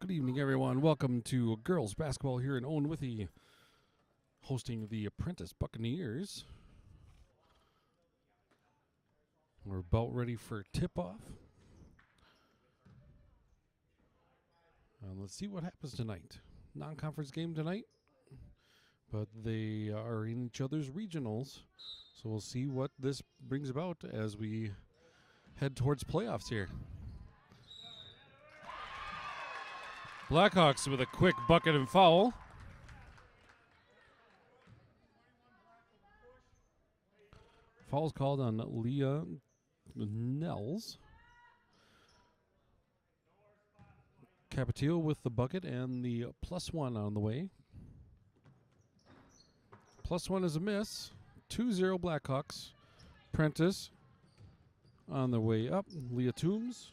Good evening, everyone. Welcome to girls basketball here in Owen-Withee, hosting the Prentice Buccaneers. We're about ready for tip-off. Let's see what happens tonight. Non-conference game tonight, but they are in each other's regionals, so we'll see what this brings about as we head towards playoffs here. Blackhawks with a quick bucket and foul. Foul's called on Leah Nels. Capetillo with the bucket and the +1 on the way. +1 is a miss. 2-0 Blackhawks. Prentice on the way up. Leah Toombs.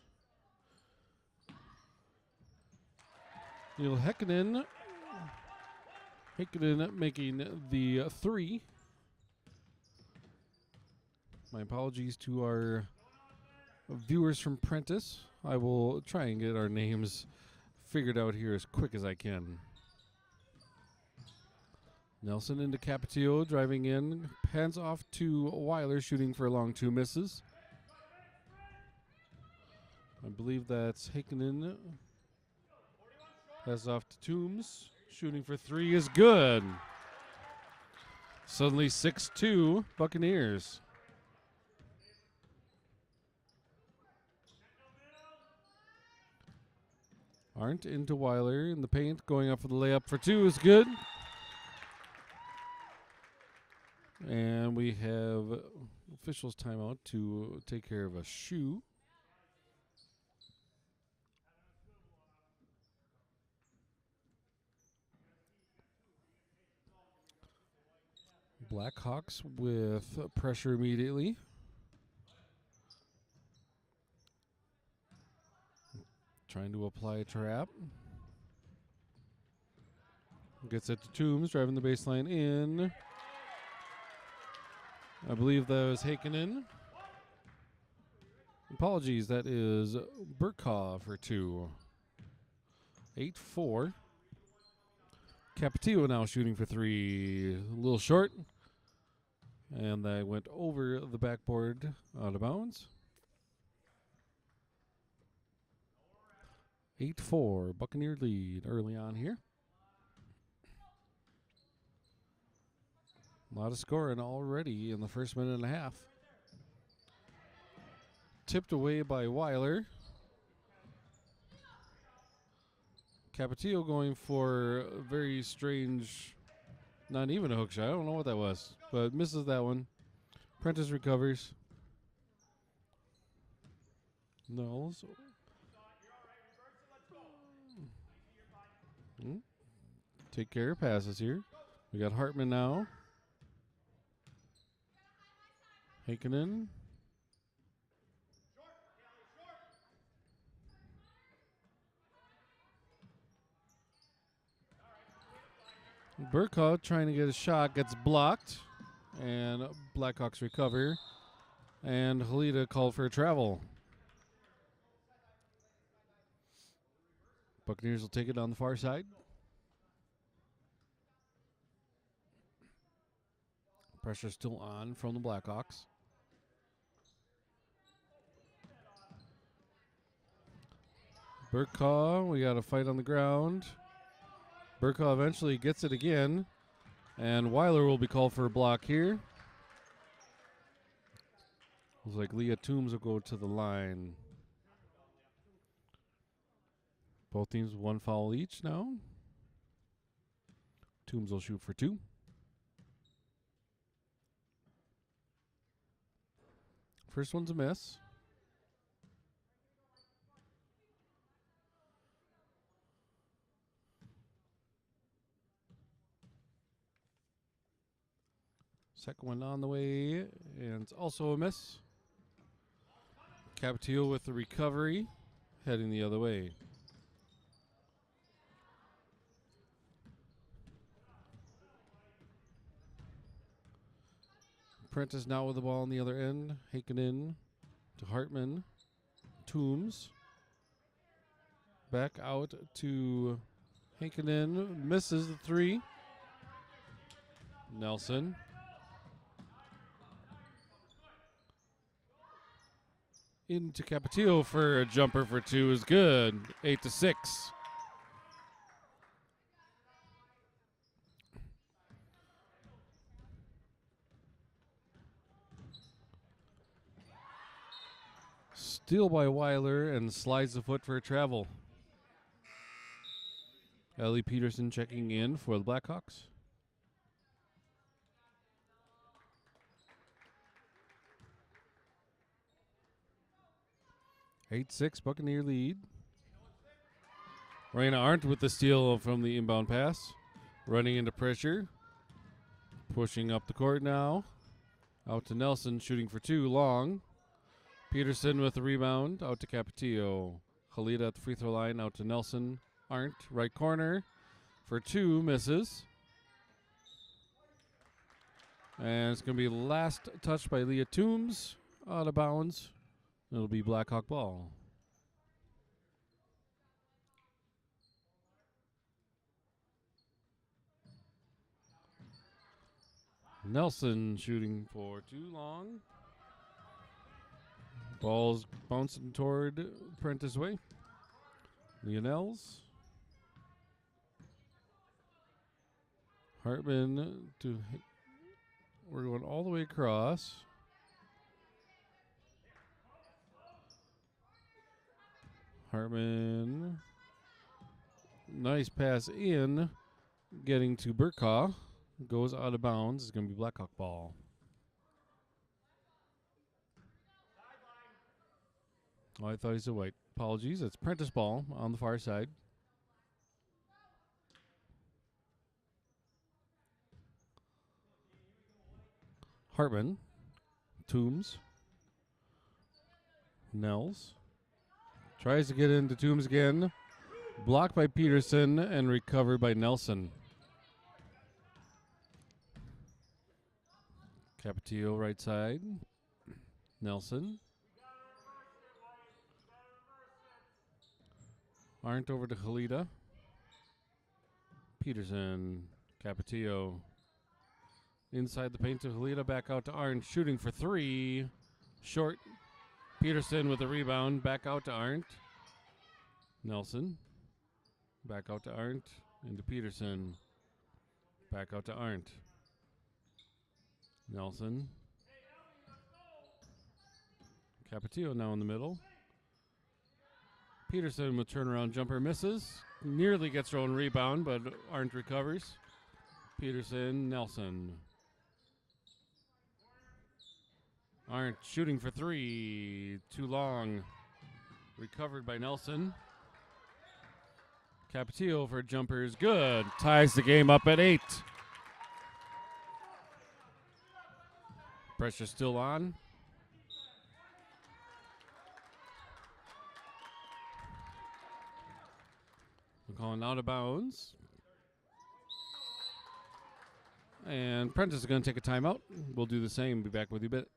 Neil Heikkinen making the 3. My apologies to our viewers from Prentice. I will try and get our names figured out here as quick as I can. Nelson into Capetillo, driving in. Hands off to Weiler, shooting for a long 2, misses. I believe that's Heikkinen. Pass off to Toombs. Shooting for 3 is good. Suddenly 6-2 Buccaneers. Arndt into Weiler in the paint. Going up for the layup for 2 is good. And we have officials timeout to take care of a shoe. Blackhawks with pressure immediately. Trying to apply a trap. Gets it to Toombs, driving the baseline in. I believe that was Heikkinen. Apologies, that is Burkov for 2. 8-4. Capetillo now shooting for 3. A little short. And that went over the backboard out of bounds. 8-4, Buccaneer lead early on here. A lot of scoring already in the first minute and a half. Tipped away by Weiler. Capetillo going for a very strange, not even a hook shot. I don't know what that was, but misses that one. Prentice recovers. Knowles. Take care of passes here. We got Hartman now. Heikkinen. Burkov trying to get a shot, gets blocked, and Blackhawks recover. And Halida called for a travel. Buccaneers will take it on the far side. Pressure still on from the Blackhawks. Burkov, we got a fight on the ground. Burkov eventually gets it again, and Weiler will be called for a block here. Looks like Leah Toombs will go to the line. Both teams 1 foul each now. Toombs will shoot for 2. First one's a miss. Second one on the way, and it's also a miss. Capetillo with the recovery, heading the other way. Prentice now with the ball on the other end. Heikkinen to Hartman. Toombs. Back out to Hankinen. Misses the three. Nelson. Into Capetillo for a jumper for two is good. 8-6. Steal by Weiler and slides the foot for a travel. Ellie Peterson checking in for the Blackhawks. 8-6 Buccaneer lead. Raina Arndt with the steal from the inbound pass. Running into pressure. Pushing up the court now. Out to Nelson, shooting for two, long. Peterson with the rebound, out to Capetillo. Khalida at the free throw line, out to Nelson. Arndt, right corner for two, misses. And it's going to be last touch by Leah Toombs, out of bounds. It'll be Blackhawk ball. Nelson shooting for too long. Ball's bouncing toward Prentice way. Lionels. Hartman to hit. We're going all the way across. Hartman. Nice pass in. Getting to Burkaw. Goes out of bounds. It's going to be Blackhawk ball. Oh, I thought he said white. Apologies. It's Prentice ball on the far side. Hartman. Toombs. Nels. Tries to get into Toombs again. Blocked by Peterson and recovered by Nelson. Capetillo right side. Nelson. Arndt over to Khalida. Peterson. Capetillo. Inside the paint to Khalida. Back out to Arndt. Shooting for three. Short. Peterson with the rebound. Back out to Arndt. Nelson. Back out to Arndt. Into Peterson. Back out to Arndt. Nelson. Capetillo now in the middle. Peterson with turnaround jumper misses. Nearly gets her own rebound, but Arndt recovers. Peterson, Nelson. Arndt shooting for three. Too long. Recovered by Nelson. Capetillo for a jumper is good. Ties the game up at 8. Pressure still on. We're calling out of bounds. And Prentice is going to take a timeout. We'll do the same. Be back with you a bit.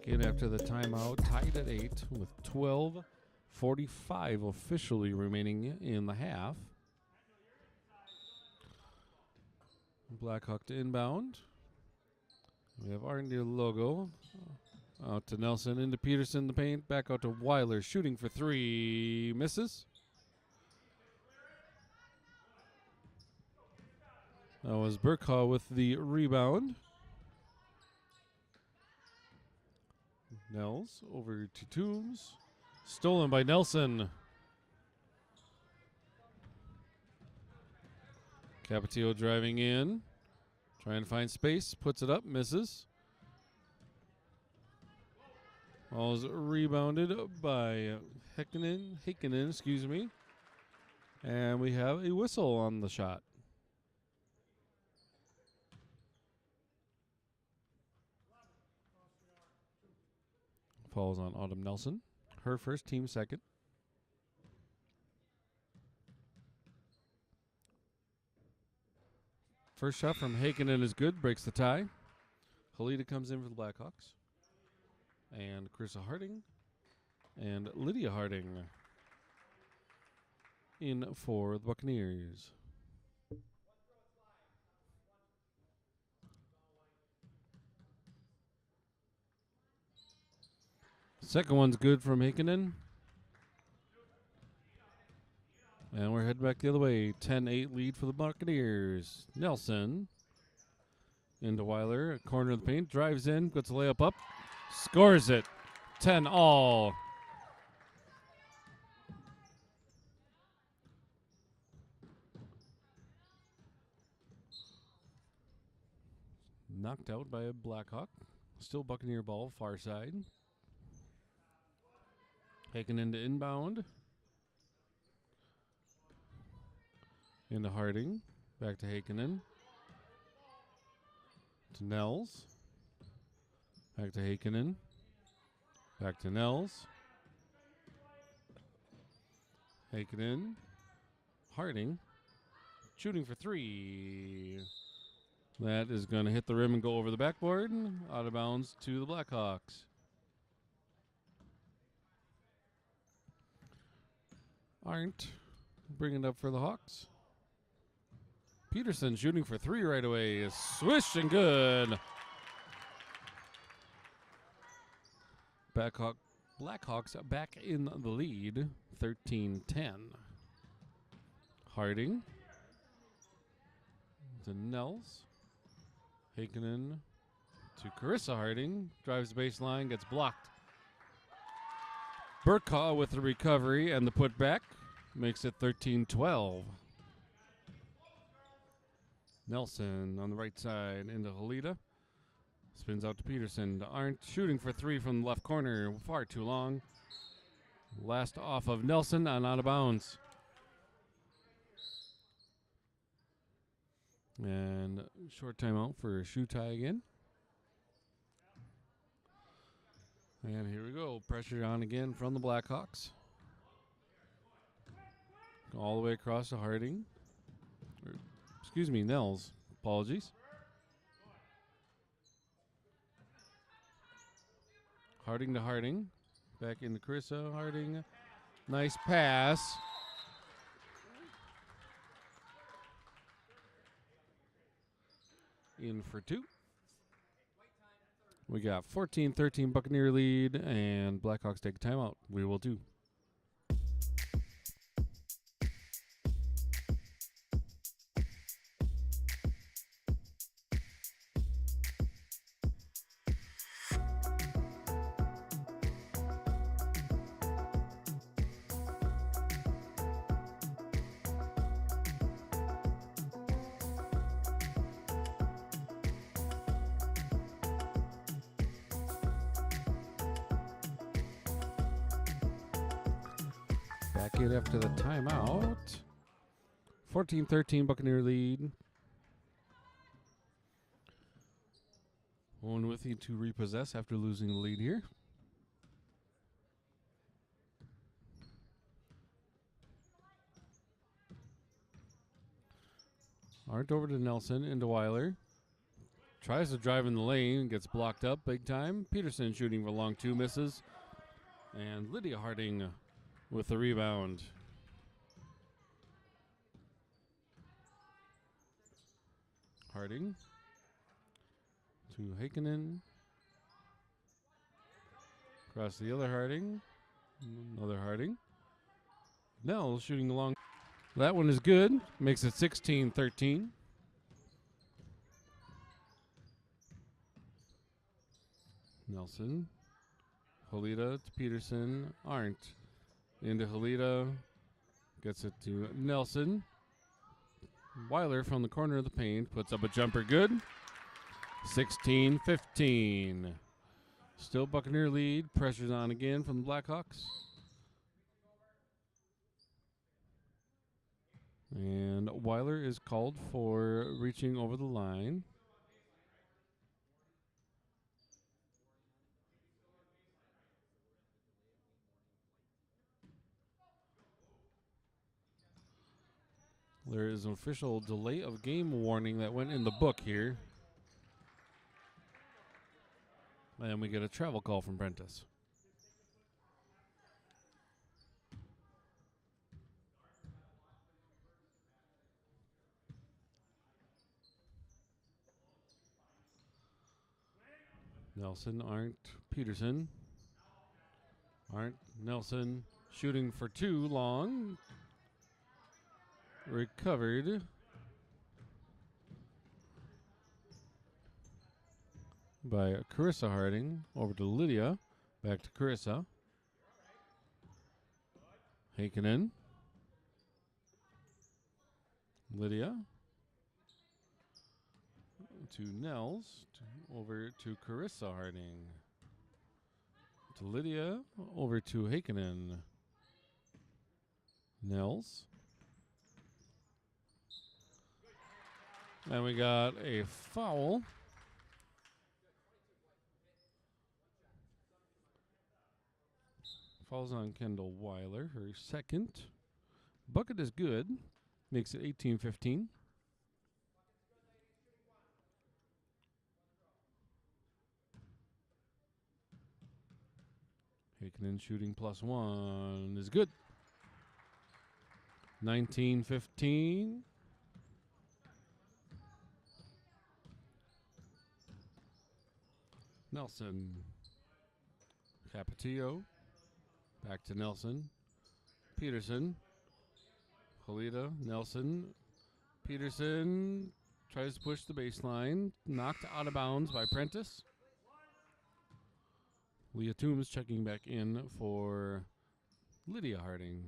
In after the timeout, tied at 8 with 12:45 officially remaining in the half. Blackhawk to inbound. We have our new logo. Out to Nelson, into Peterson, the paint, back out to Weiler, shooting for three, misses. That was Burkaw with the rebound. Nels over to Toombs. Stolen by Nelson. Capetillo driving in. Trying to find space. Puts it up. Misses. Ball's rebounded by Heikkinen, excuse me. And we have a whistle on the shot. Falls on Autumn Nelson. Her first, team second. First shot from Heikkinen is good, breaks the tie. Halita comes in for the Blackhawks. And Carissa Harding. And Lydia Harding in for the Buccaneers. Second one's good from Heikkinen. And we're heading back the other way. 10-8 lead for the Buccaneers. Nelson into Weiler. Corner of the paint. Drives in. Gets a layup up. Scores it. 10-all. Knocked out by a Blackhawk. Still Buccaneer ball, far side. Heikkinen to inbound. Into Harding. Back to Heikkinen. To Nels. Back to Heikkinen. Back to Nels. Heikkinen. Harding. Shooting for three. That is going to hit the rim and go over the backboard. Out of bounds to the Blackhawks. Aren't bringing it up for the Hawks. Peterson shooting for three right away. Swish and good. Blackhawks back in the lead. 13-10. Harding. To Nels. Heikkinen to Carissa Harding. Drives the baseline, gets blocked. Burkaw with the recovery and the putback. Makes it 13-12. Nelson on the right side into Halita. Spins out to Peterson. To Arndt shooting for three from the left corner. Far too long. Last off of Nelson and out of bounds. And short timeout for a shoe tie again. And here we go. Pressure on again from the Blackhawks. All the way across to Harding. Excuse me, Nels. Apologies. Harding to Harding. Back into Carissa Harding. Nice pass. In for two. We got 14-13 Buccaneer lead, and Blackhawks take a timeout. We will too. Back in after the timeout. 14-13 Buccaneer lead. Owen-Withee to repossess after losing the lead here. Arndt over to Nelson, into Weiler. Tries to drive in the lane, gets blocked up big time. Peterson shooting for long two, misses. And Lydia Harding with the rebound. Harding to Heikkinen. Across the other Harding. Another Harding. Nels shooting along. That one is good. Makes it 16-13. Nelson. Halita to Peterson. Arndt. Into Halita. Gets it to Nelson. Weiler from the corner of the paint. Puts up a jumper good. 16-15. Still Buccaneer lead. Pressure's on again from the Blackhawks. And Weiler is called for reaching over the line. There is an official delay of game warning that went in the book here. And we get a travel call from Prentice. Nelson, Arndt, Peterson. Arndt, Nelson, shooting for two, long. Recovered. By Carissa Harding. Over to Lydia. Back to Carissa. Heikkinen. Lydia. To Nels. Over to Carissa Harding. To Lydia. Over to Heikkinen. Nels. And we got a foul. Falls on Kendall Weiler, her second. Bucket is good. Makes it 18-15. Heikkinen shooting +1 is good. 19-15. Nelson. Capetillo. Back to Nelson. Peterson. Halita. Nelson. Peterson tries to push the baseline. Knocked out of bounds by Prentice. Leah Toombs checking back in for Lydia Harding.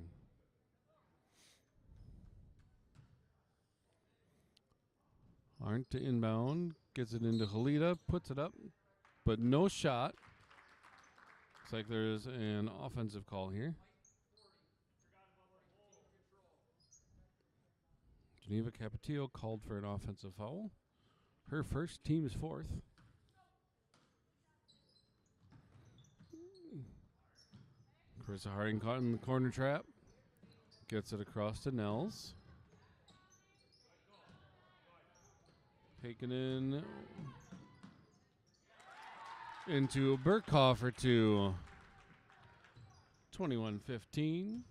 Arndt to inbound. Gets it into Halita. Puts it up. But no shot. Looks like there's an offensive call here. Geneva Capetillo called for an offensive foul. Her first, team is fourth. Carissa Harding caught in the corner trap. Gets it across to Nels. Heikkinen into Burkhoff for two. 21-15.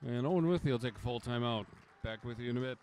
And Owen-Withee will take a full timeout. Back with you in a bit.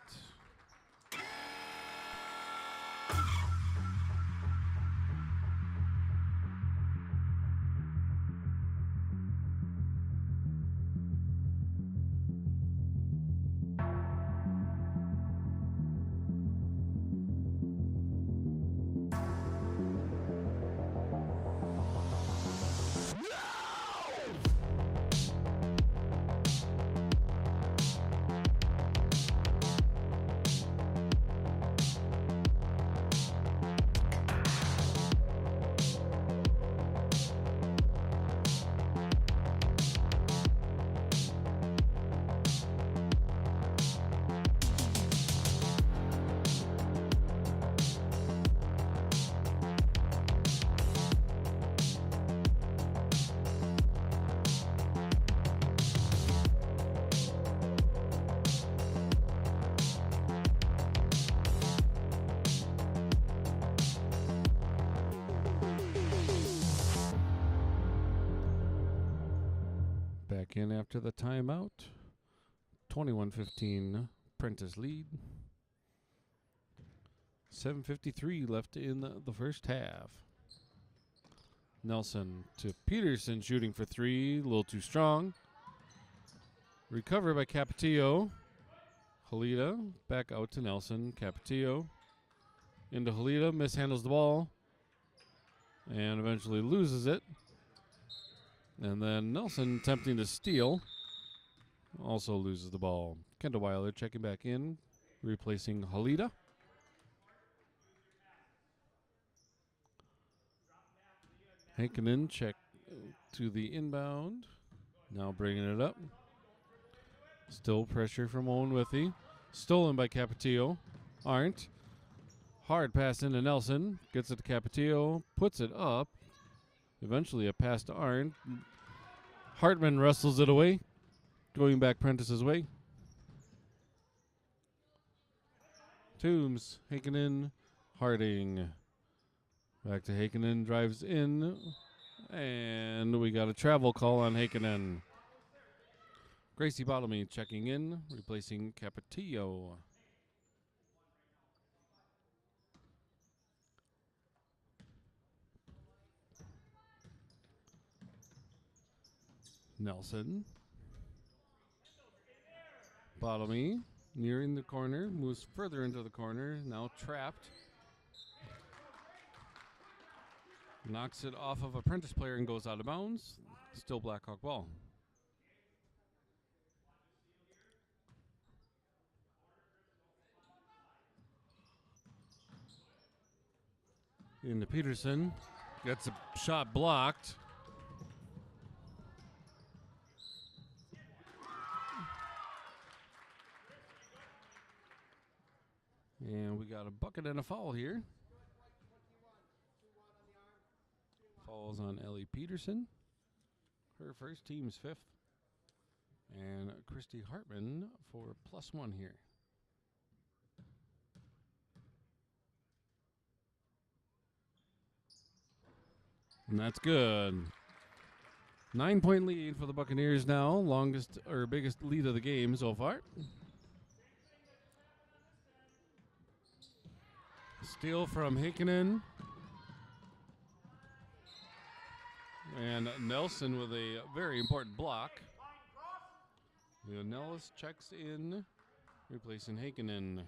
Back in after the timeout. 21-15 Prentice lead. 7:53 left in the first half. Nelson to Peterson shooting for three. A little too strong. Recovered by Capetillo. Halita back out to Nelson. Capetillo into Halita. Mishandles the ball. And eventually loses it. And then Nelson attempting to steal. Also loses the ball. Kendall Weiler checking back in. Replacing Halita. Hankinen check to the inbound. Now bringing it up. Still pressure from Owen-Withee. Stolen by Capetillo. Arndt. Hard pass into Nelson. Gets it to Capetillo. Puts it up. Eventually a pass to Arndt. Hartman wrestles it away. Going back Prentice's way. Toombs. Hankinen. Harding. Back to Hankinen. Drives in. And we got a travel call on Hankinen. Gracie Bottomley checking in, replacing Capetillo. Nelson. Bottomley nearing the corner, moves further into the corner, now trapped. Knocks it off of a Prentice player and goes out of bounds. Still Blackhawk ball. Into Peterson. Gets a shot blocked. And we got a bucket and a foul here. Falls on Ellie Peterson. Her first, team's fifth. And Christy Hartman for +1 here. And that's good. 9-point lead for the Buccaneers now. Longest or biggest lead of the game so far. Steal from Hankinen. And Nelson with a very important block. Nellis checks in, replacing Hankinen.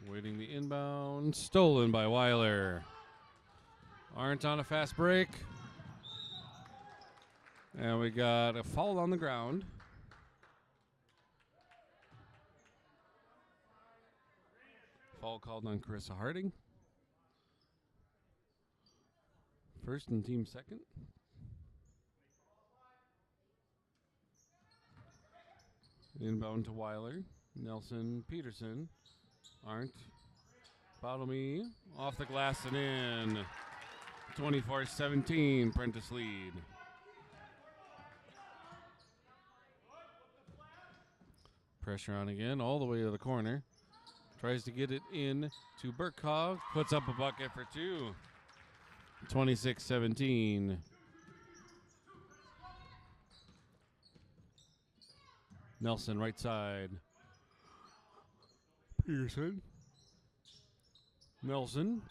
Waiting the inbound. Stolen by Weiler. Arndt on a fast break. And we got a foul on the ground. Foul called on Carissa Harding. First and team second. Inbound to Weiler. Nelson, Peterson. Arndt. Bottomley off the glass and in. 24-17, Prentice lead. Pressure on again, all the way to the corner. Tries to get it in to Burkov. Puts up a bucket for two. 26-17. Nelson, right side. Peterson. Nelson.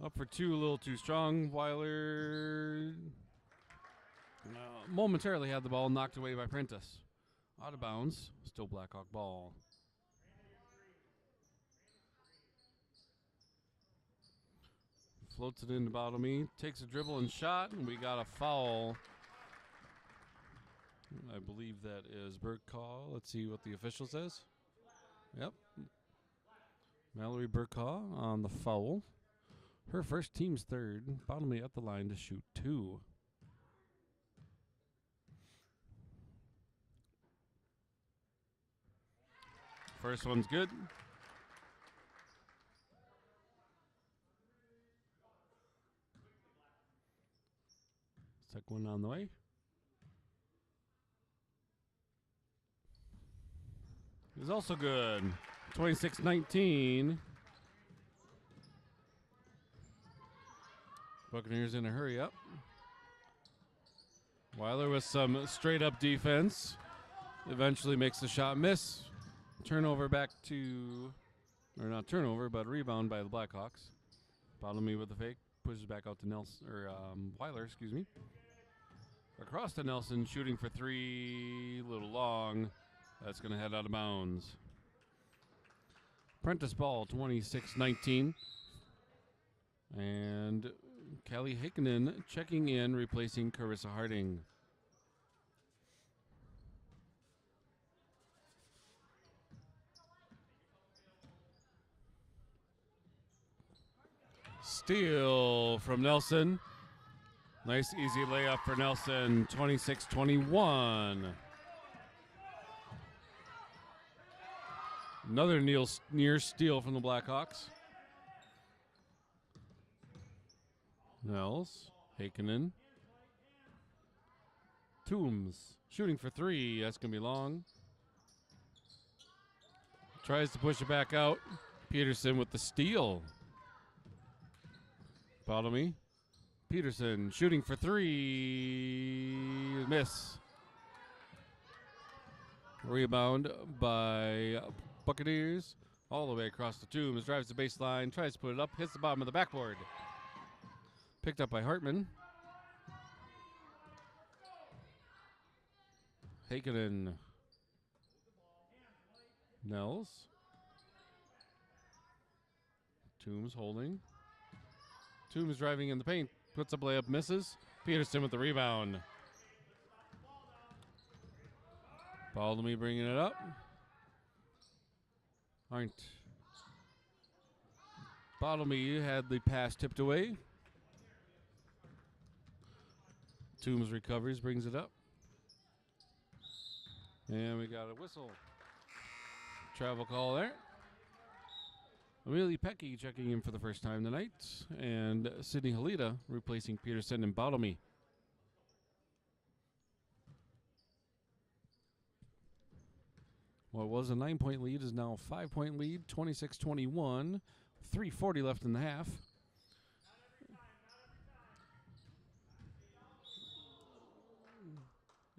Up for two, a little too strong. Weiler momentarily had the ball knocked away by Prentice. Out of bounds. Still Blackhawk ball. Floats it into Bottomley. Takes a dribble and shot, and we got a foul. I believe that is Burkaw. Let's see what the official says. Yep. Mallory Burkaw on the foul. Her first, team's third. Bottomley at the line to shoot two. First one's good. Second one on the way. Is also good. 26-19. Buccaneers in a hurry up. Weiler with some straight up defense. Eventually makes the shot miss. Turnover back to, or not turnover, but rebound by the Blackhawks. Bottomley with the fake. Pushes back out to Nelson, or Weiler, excuse me. Across to Nelson, shooting for three. A little long. That's going to head out of bounds. Prentice ball, 26-19. And Callie Hankinen checking in, replacing Carissa Harding. Steal from Nelson. Nice easy layup for Nelson, 26-21. Another near steal from the Blackhawks. Nels, Heikkinen. Toombs, shooting for three. That's going to be long. Tries to push it back out. Peterson with the steal. Bottomy. Peterson shooting for three. Miss. Rebound by Buccaneers. All the way across the Toombs. Drives the baseline. Tries to put it up. Hits the bottom of the backboard. Picked up by Hartman. Heikkinen. Nels. Toombs holding. Toombs driving in the paint. Puts up layup, misses. Peterson with the rebound. Baldamy bringing it up. Aren't. Baldamy had the pass tipped away. Toombs recovers, brings it up. And we got a whistle. Travel call there. Amelia Pecky checking in for the first time tonight. And Sydney Halita replacing Peterson and Bottomy. What was a 9-point lead is now a 5-point lead, 26-21. 3:40 left in the half.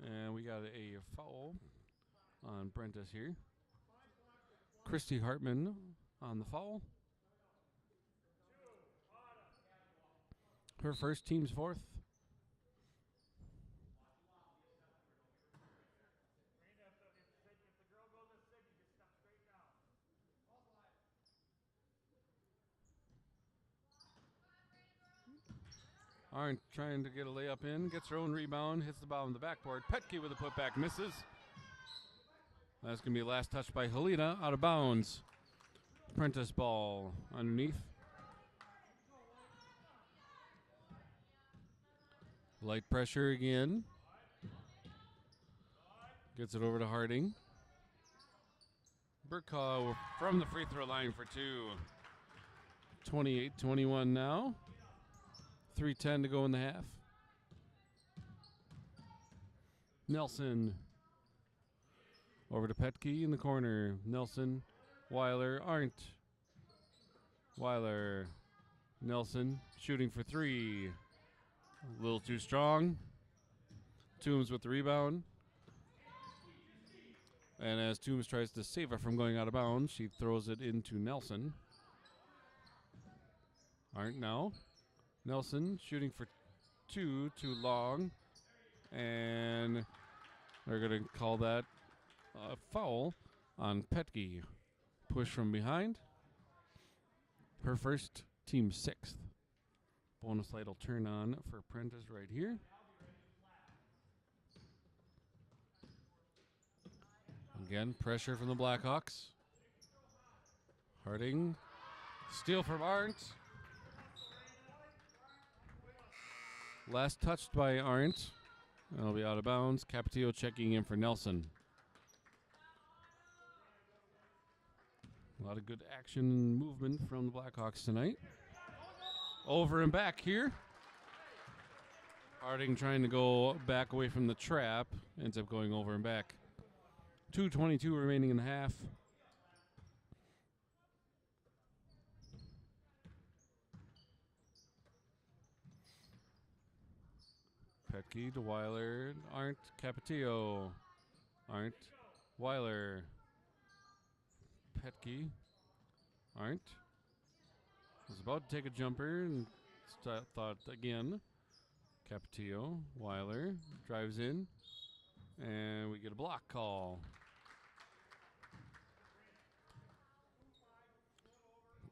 And we got a foul on Prentice here. Christy Hartman on the foul. Her first, team's fourth. Aren't trying to get a layup in. Gets her own rebound. Hits the bottom of the backboard. Petke with a putback. Misses. That's going to be a last touch by Halita. Out of bounds. Prentice ball underneath. Light pressure again. Gets it over to Harding. Burkaw from the free throw line for two. 28-21 now. 3:10 to go in the half. Nelson over to Petke in the corner. Nelson, Weiler, Arndt. Weiler, Nelson shooting for three. A little too strong. Toombs with the rebound. And as Toombs tries to save it from going out of bounds, she throws it into Nelson. Arndt now. Nelson shooting for two, too long. And they're going to call that a foul on Petke. Push from behind. Her first, team sixth. Bonus light will turn on for Prentice right here. Again, pressure from the Blackhawks. Harding. Steal from Arndt. Last touched by Arndt. That'll be out of bounds. Capetillo checking in for Nelson. A lot of good action and movement from the Blackhawks tonight. Over and back here. Harding trying to go back away from the trap. Ends up going over and back. 2:22 remaining in the half. Petke to Weiler. Arndt, Capetillo. Arndt, Weiler. Petke. Arndt. Was about to take a jumper and thought again. Capetillo. Weiler drives in. And we get a block call.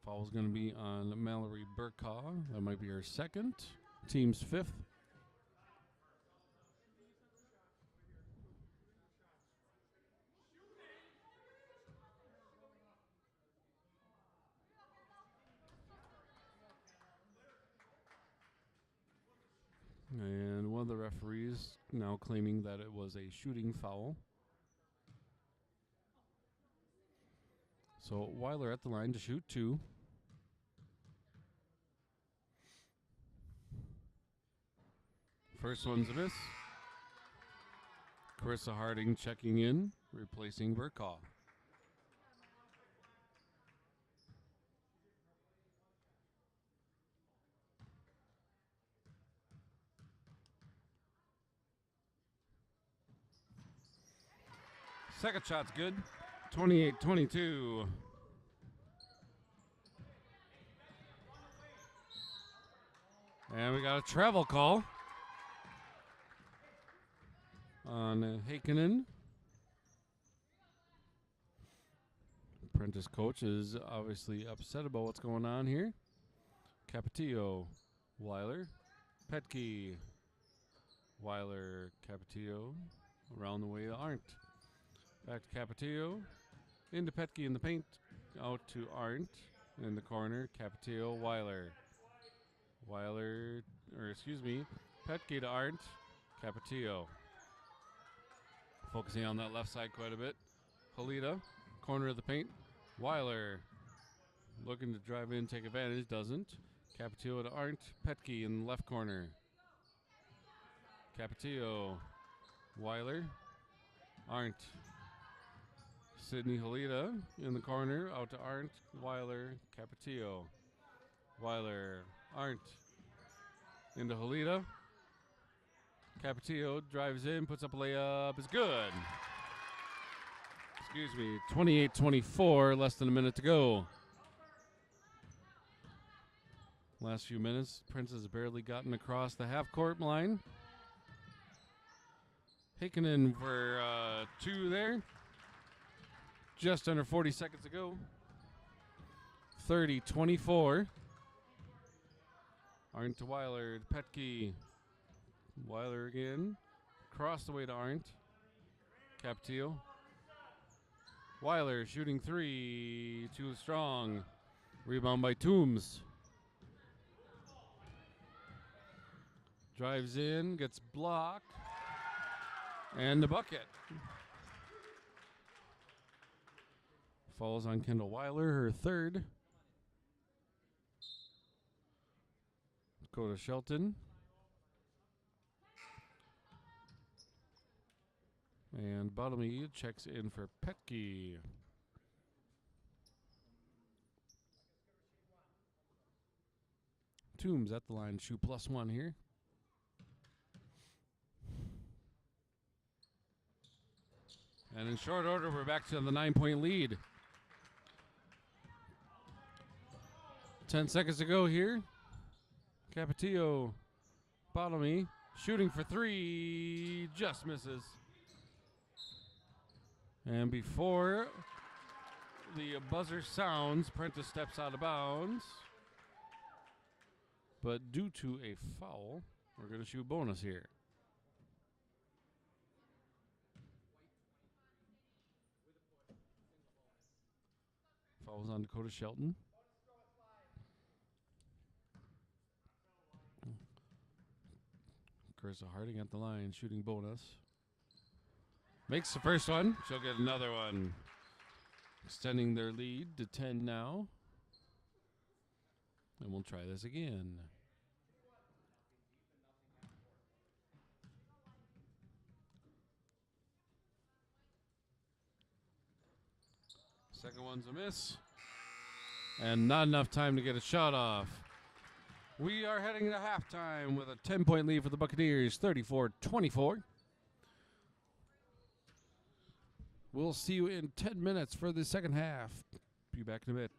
Foul's going to be on Mallory Burkaw. That might be her second. Team's fifth. referees now claiming that it was a shooting foul. So Weiler at the line to shoot 2. First one's a miss. Carissa Harding checking in, replacing Burkaw. Second shot's good. 28-22. And we got a travel call on Heikkinen. Prentice coach is obviously upset about what's going on here. Capetillo, Weiler, Petke, Weiler, Capetillo, around the way to Arndt. Back to Capetillo, into Petke in the paint, out to Arndt in the corner. Capetillo, Weiler, Petke to Arndt, Capetillo. Focusing on that left side quite a bit. Halita, corner of the paint. Weiler looking to drive in, take advantage, doesn't. Capetillo to Arndt, Petke in the left corner. Capetillo, Weiler, Arndt. Sydney Halita in the corner, out to Arndt, Weiler, Capetillo. Weiler, Arndt, into Halita. Capetillo drives in, puts up a layup, is good. 28-24, less than a minute to go. Last few minutes, Prince has barely gotten across the half-court line. Heikkinen for 2 there. Just under 40 seconds to go. 30-24. Arndt to Weiler, to Petke. Weiler again. Across the way to Arndt. Capetillo. Weiler shooting 3. Too strong. Rebound by Toombs. Drives in, gets blocked. And the bucket. Falls on Kendall Weiler, her 3rd. Go to Shelton. And Bottomy checks in for Petke. Toombs at the line, shoot +1 here. And in short order, we're back to the 9-point lead. 10 seconds to go here. Capetillo, Bottomy, shooting for 3, just misses. And before the buzzer sounds, Prentice steps out of bounds. But due to a foul, we're going to shoot bonus here. Fouls on Dakota Shelton. Carissa Harding at the line, shooting bonus. Makes the first one. She'll get another one. Extending their lead to 10 now. And we'll try this again. Second one's a miss. And not enough time to get a shot off. We are heading to halftime with a 10-point lead for the Buccaneers, 34-24. We'll see you in 10 minutes for the second half. Be back in a bit.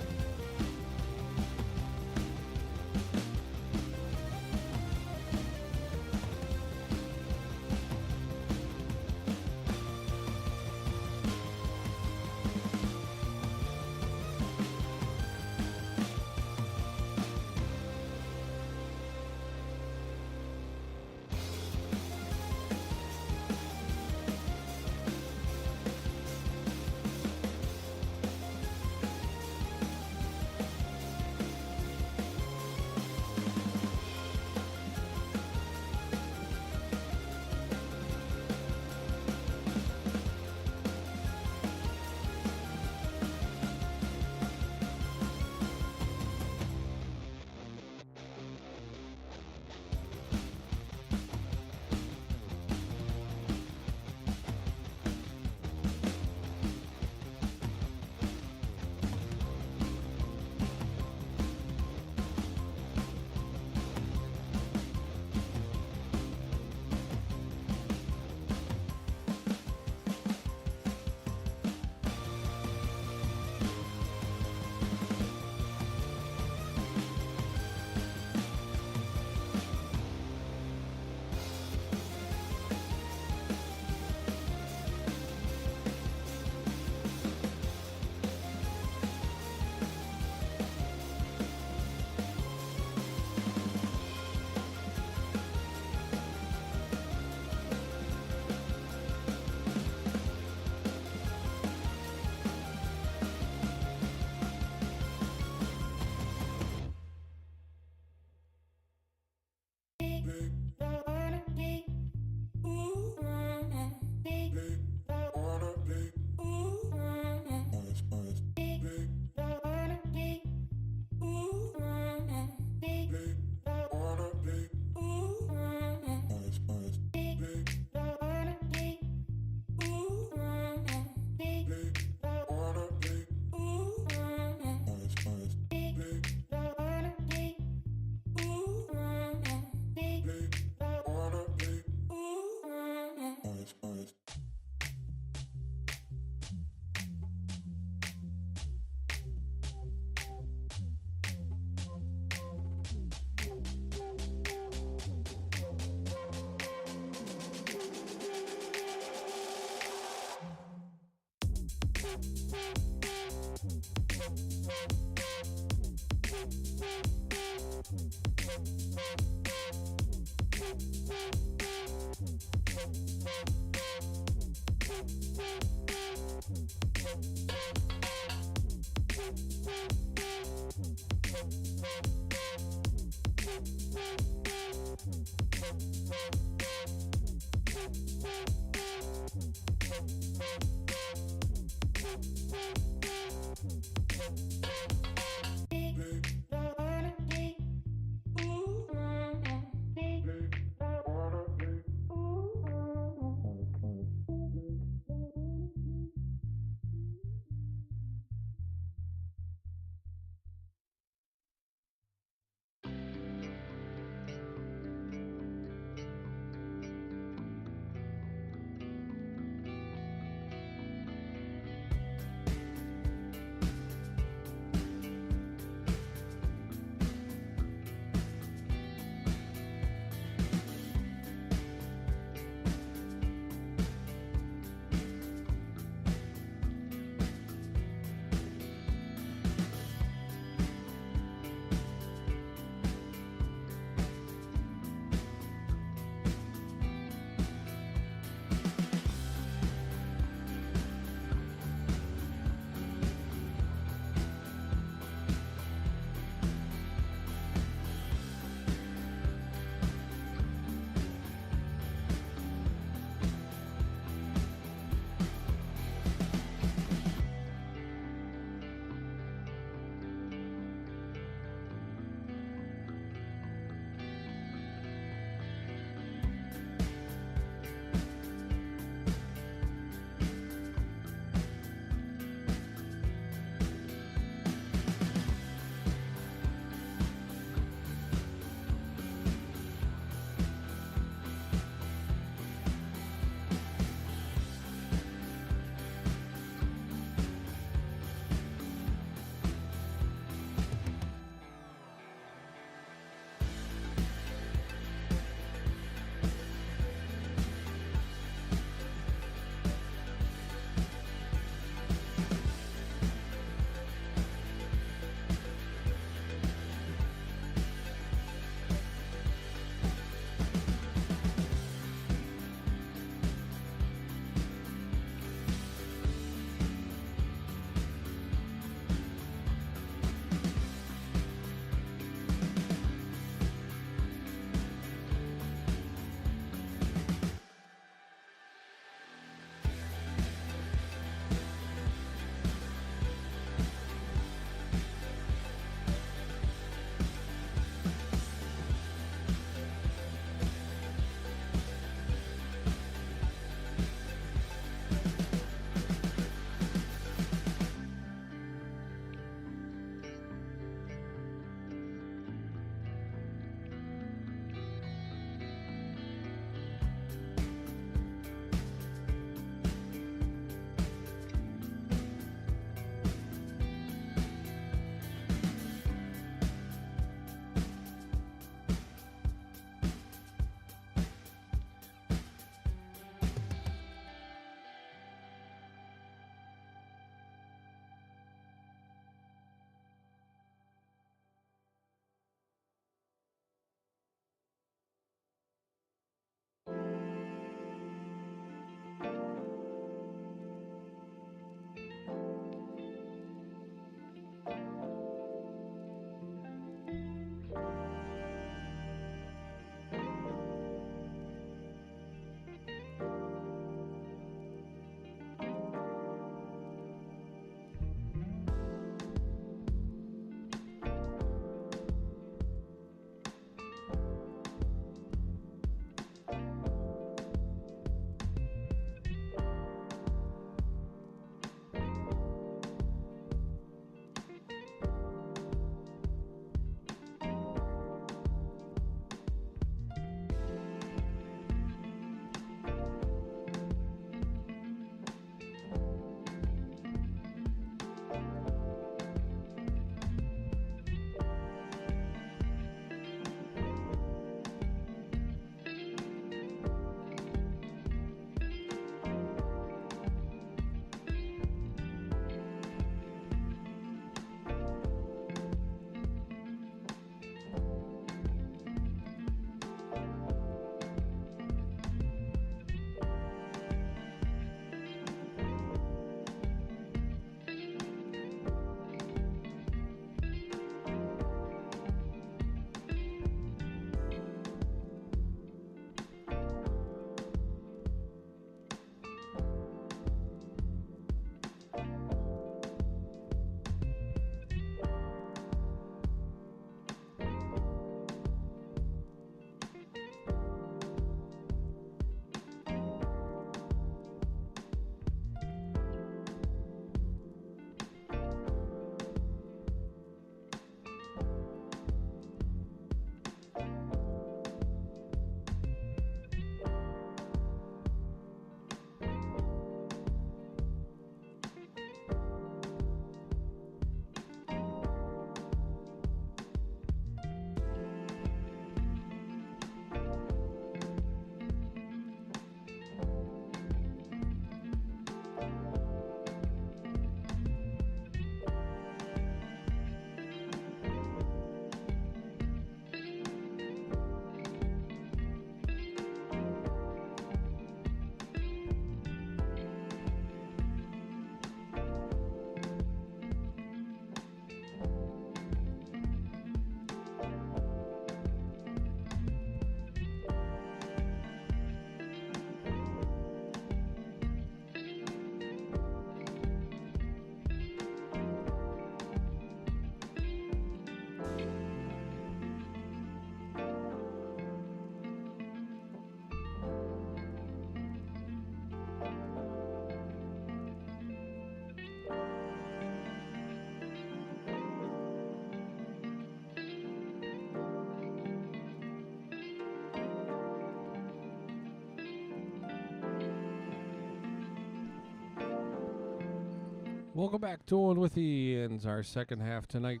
Welcome back to Owen-Withee and our second half tonight.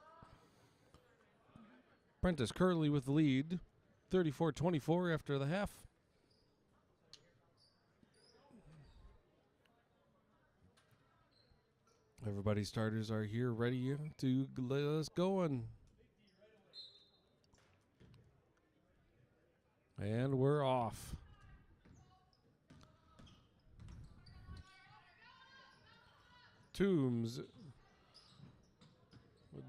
Prentice currently with the lead, 34-24 after the half. Everybody's starters are here ready to let us go. And we're off. Toombs.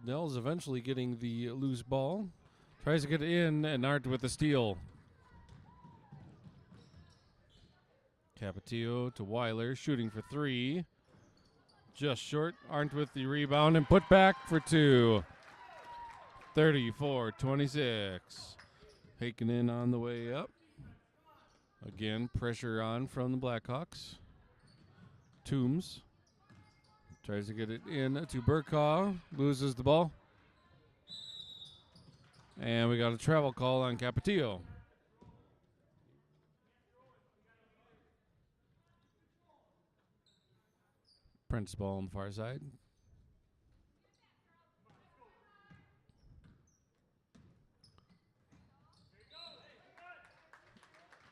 Nell's eventually getting the loose ball. Tries to get it in, and Art with the steal. Capetillo to Weiler, shooting for three. Just short. Arndt with the rebound and put back for two. 34-26. Heikkinen on the way up. Again, pressure on from the Blackhawks. Toombs tries to get it in to Burkaw. Loses the ball. And we got a travel call on Capetillo. Prentice ball on the far side.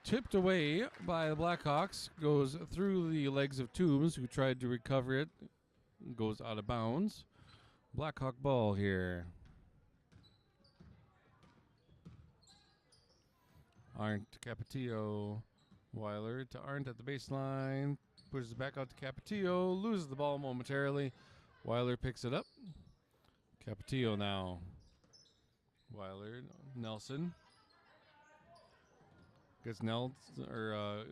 Tipped away by the Blackhawks. Goes through the legs of Toombs, who tried to recover it. Goes out of bounds. Blackhawk ball here. Arndt to Capetillo. Weiler to Arndt at the baseline. Pushes it back out to Capetillo. Loses the ball momentarily. Weiler picks it up. Capetillo now. Weiler, Nelson.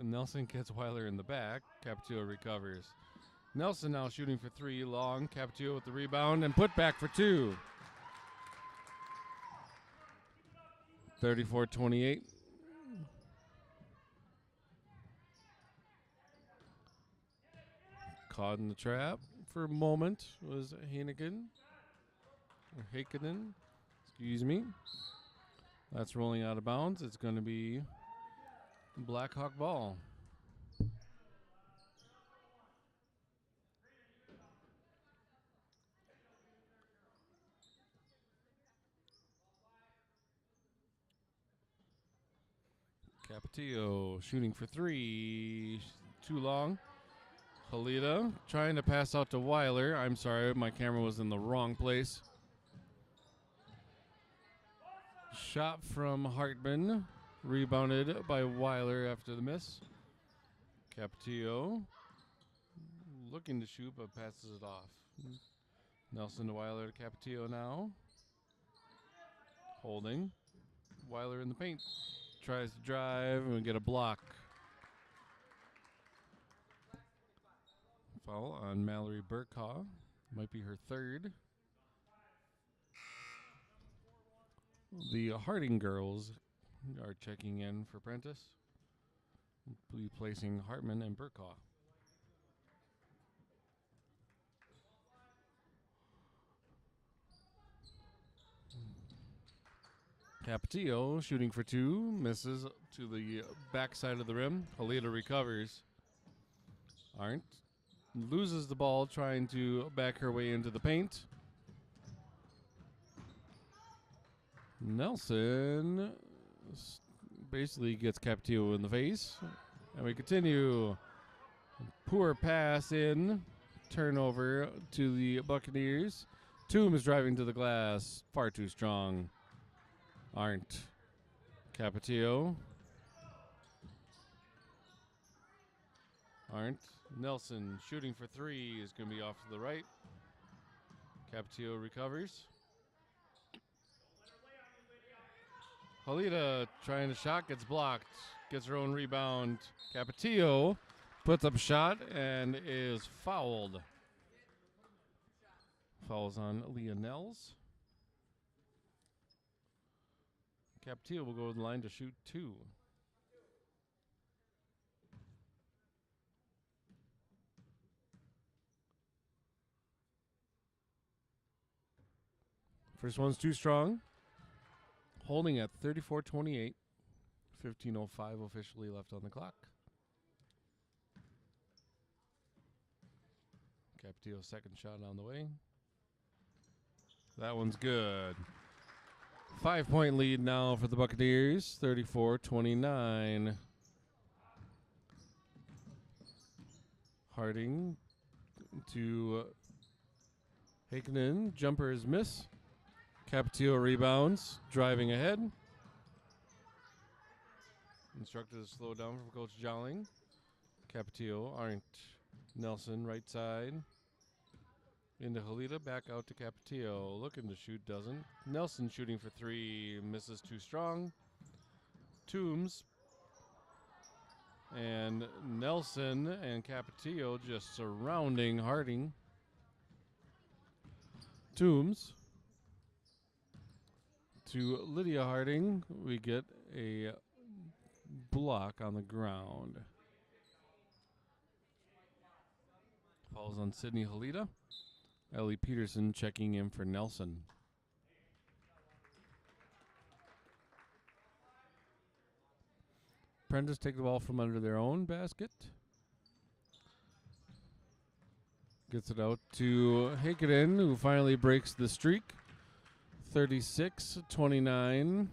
Nelson gets Weiler in the back. Capetillo recovers. Nelson now shooting for three. Long. Capetillo with the rebound and put back for two. 34-28. Caught in the trap for a moment was Heikkinen. Excuse me. That's rolling out of bounds. It's going to be Blackhawk ball. Capetillo shooting for three. Too long. Halida trying to pass out to Weiler. I'm sorry, my camera was in the wrong place. Shot from Hartman. Rebounded by Weiler after the miss. Capetillo looking to shoot but passes it off. Nelson to Weiler to Capetillo now. Holding. Weiler in the paint. Tries to drive and we get a block. Foul on Mallory Burkaw. Might be her third. The Harding girls are checking in for Prentice. We'll be placing Hartman and Burkaw. Capetillo shooting for two. Misses to the backside of the rim. Halida recovers. Arndt loses the ball trying to back her way into the paint. Nelson basically gets Capetillo in the face. And we continue. Poor pass in. Turnover to the Buccaneers. Toombs driving to the glass. Far too strong. Arndt. Capetillo. Arndt. Nelson shooting for three is going to be off to the right. Capetillo recovers. Halida trying to shot, gets blocked. Gets her own rebound. Capetillo puts up a shot and is fouled. Fouls on Leah Nels. Capetillo will go to the line to shoot two. First one's too strong. Holding at 34-28. 15:05 officially left on the clock. Capetillo's second shot on the way. That one's good. 5-point lead now for the Buccaneers, 34-29. Harding to Heikkinen. Jumper is miss. Capetillo rebounds, driving ahead. Instructed to slow down from Coach Jolling. Capetillo, Arndt. Nelson, right side. Into Halita, back out to Capetillo. Looking to shoot, doesn't. Nelson shooting for three, misses too strong. Toombs. And Nelson and Capetillo just surrounding Harding. Toombs. To Lydia Harding, we get a block on the ground. Falls on Sydney Halita. Ellie Peterson checking in for Nelson. Prentice take the ball from under their own basket. Gets it out to Heikkinen, who finally breaks the streak. 36-29.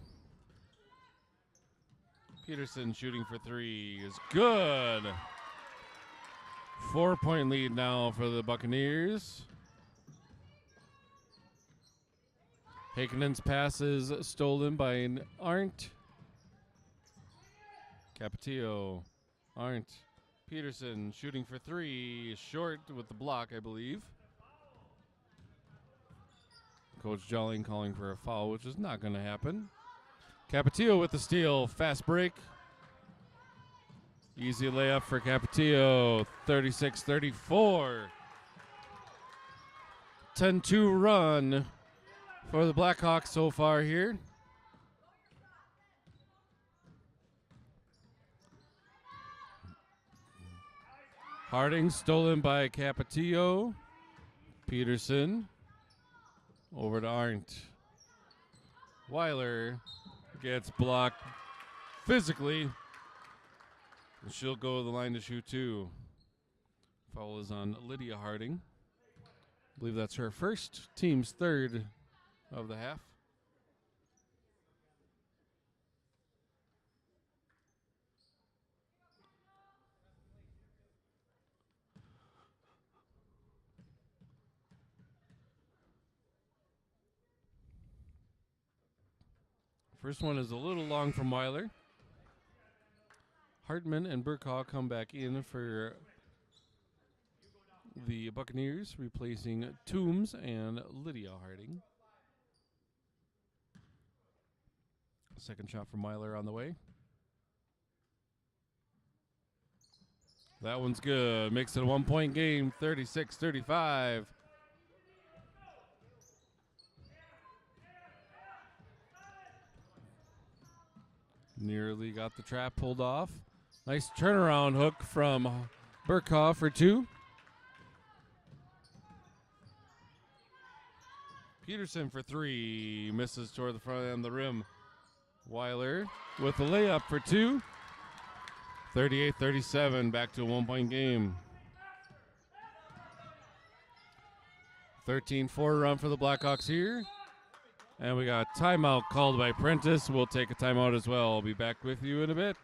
Peterson shooting for three is good. 4-point lead now for the Buccaneers. Heikkinen's pass is stolen by Arndt. Capetillo, Arndt, Peterson shooting for three, short with the block, I believe. Coach Jolling calling for a foul, which is not going to happen. Capetillo with the steal, fast break. Easy layup for Capetillo, 36-34. 10-2 run for the Blackhawks so far here. Harding stolen by Capetillo. Peterson over to Arndt. Weiler gets blocked physically. She'll go to the line to shoot two. Foul is on Lydia Harding. I believe that's her first, team's third of the half. First one is a little long from Weiler. Hartman and Burkhaw come back in for the Buccaneers, replacing Toombs and Lydia Harding. Second shot from Weiler on the way. That one's good. Makes it a 1-point game, 36-35. Nearly got the trap pulled off. Nice turnaround hook from Burkhaw for two. Peterson for three. Misses toward the front end of the rim. Weiler with the layup for two. 38-37, back to a 1-point game. 13-4 run for the Blackhawks here. And we got a timeout called by Prentice. We'll take a timeout as well. I'll be back with you in a bit.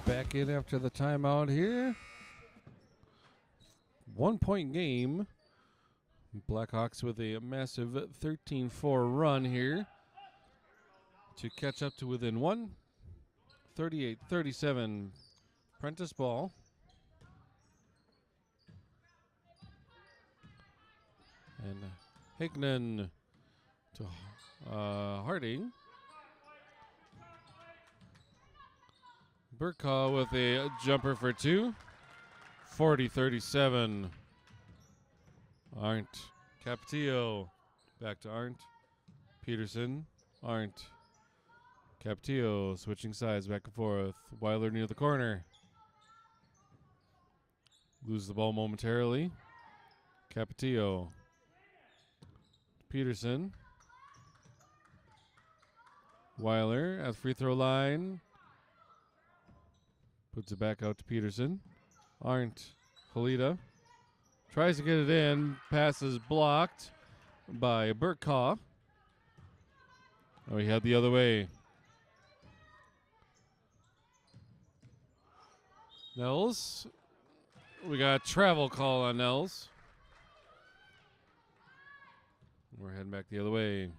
Back in after the timeout here. 1-point game. Blackhawks with a massive 13-4 run here to catch up to within one. 38-37. Prentice ball. And Hickman to Harding. Burkaw with a jumper for two. 40-37. Arndt. Capetillo. Back to Arndt. Peterson. Arndt. Capetillo switching sides back and forth. Weiler near the corner. Lose the ball momentarily. Capetillo. Peterson. Weiler at the free throw line. Puts it back out to Peterson. Arndt. Halita. Tries to get it in. Pass is blocked by Burkaw. Oh, he had the other way. Nels. We got a travel call on Nels. We're heading back the other way.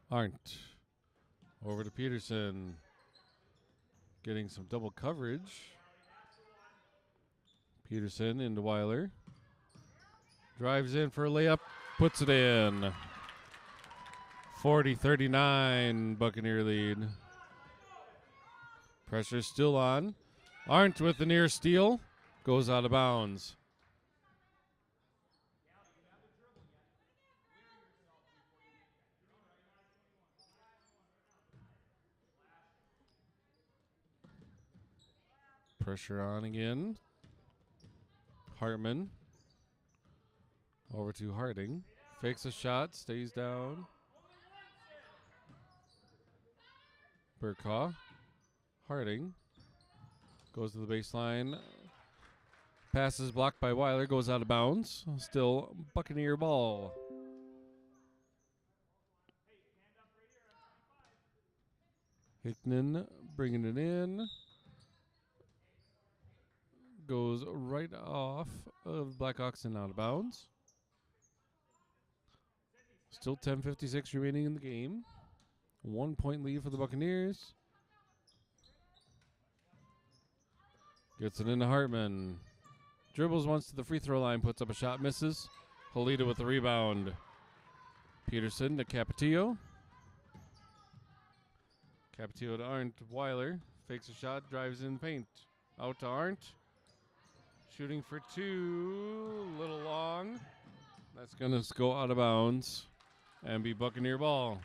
Arndt. Over to Peterson. Getting some double coverage. Peterson into Weiler. Drives in for a layup. Puts it in. 40-39 Buccaneer lead. Pressure still on. Arndt with the near steal. Goes out of bounds. Pressure on again. Hartman. Over to Harding. Fakes a shot. Stays down. Burkaw. Harding. Goes to the baseline. Passes blocked by Weiler. Goes out of bounds. Still Buccaneer ball. Hickman bringing it in. Goes right off of Blackhawks and out of bounds. Still 10:56 remaining in the game. 1-point lead for the Buccaneers. Gets it into Hartman. Dribbles once to the free throw line, puts up a shot, misses. Halita with the rebound. Peterson to Capetillo. Capetillo to Arndt. Weiler fakes a shot, drives in the paint. Out to Arndt. Shooting for two, a little long. That's going to go out of bounds and be Buccaneer ball.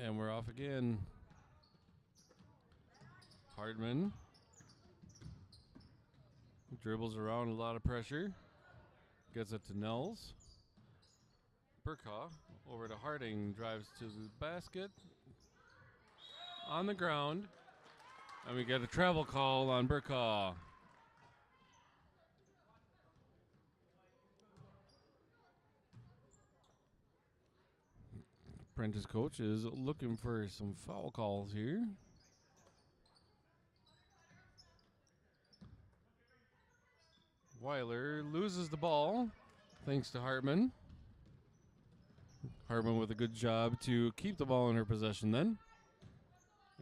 And we're off again. Hartman dribbles around, a lot of pressure. Gets it to Nels. Burkaw over to Harding, drives to the basket. On the ground. And we get a travel call on Burkaw. Prentice coach is looking for some foul calls here. Weiler loses the ball thanks to Hartman. Hartman with a good job to keep the ball in her possession then,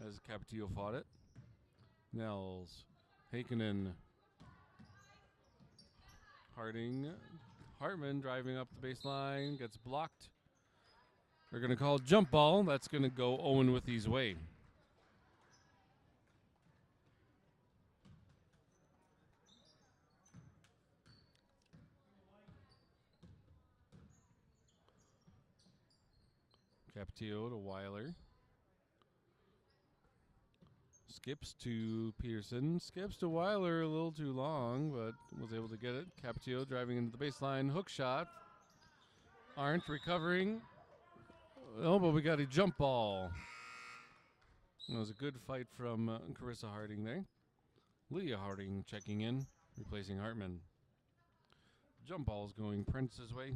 as Capetillo fought it. Nels, Heikkinen, Harding, Hartman driving up the baseline, gets blocked. They're going to call jump ball. That's going to go Owen-Withee's way. Capetillo to Weiler. Skips to Peterson. Skips to Weiler a little too long, but was able to get it. Capetillo driving into the baseline. Hook shot. Arndt recovering. Oh, but we got a jump ball. It was a good fight from Carissa Harding there. Leah Harding checking in, replacing Hartman. Jump ball's going Prentice's way.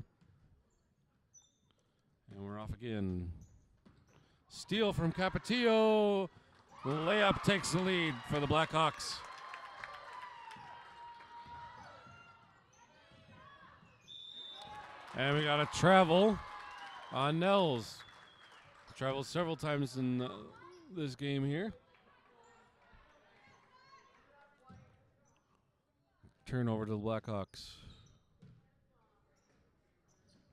And we're off again. Steal from Capetillo. Layup takes the lead for the Blackhawks. And we got a travel on Nels. Traveled several times in this game here. Turnover to the Blackhawks.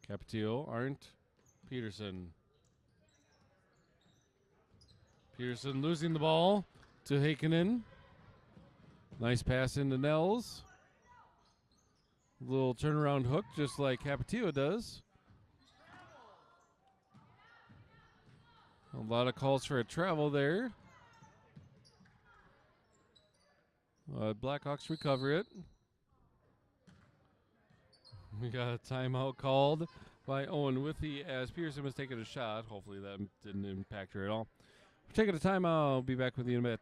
Capetillo, Arndt, Peterson. Peterson losing the ball to Heikkinen. Nice pass into Nels. Little turnaround hook, just like Capetillo does. A lot of calls for a travel there. Blackhawks recover it. We got a timeout called by Owen-Withee as Pearson was taking a shot. Hopefully that didn't impact her at all. We're taking a timeout. I'll be back with you in a bit.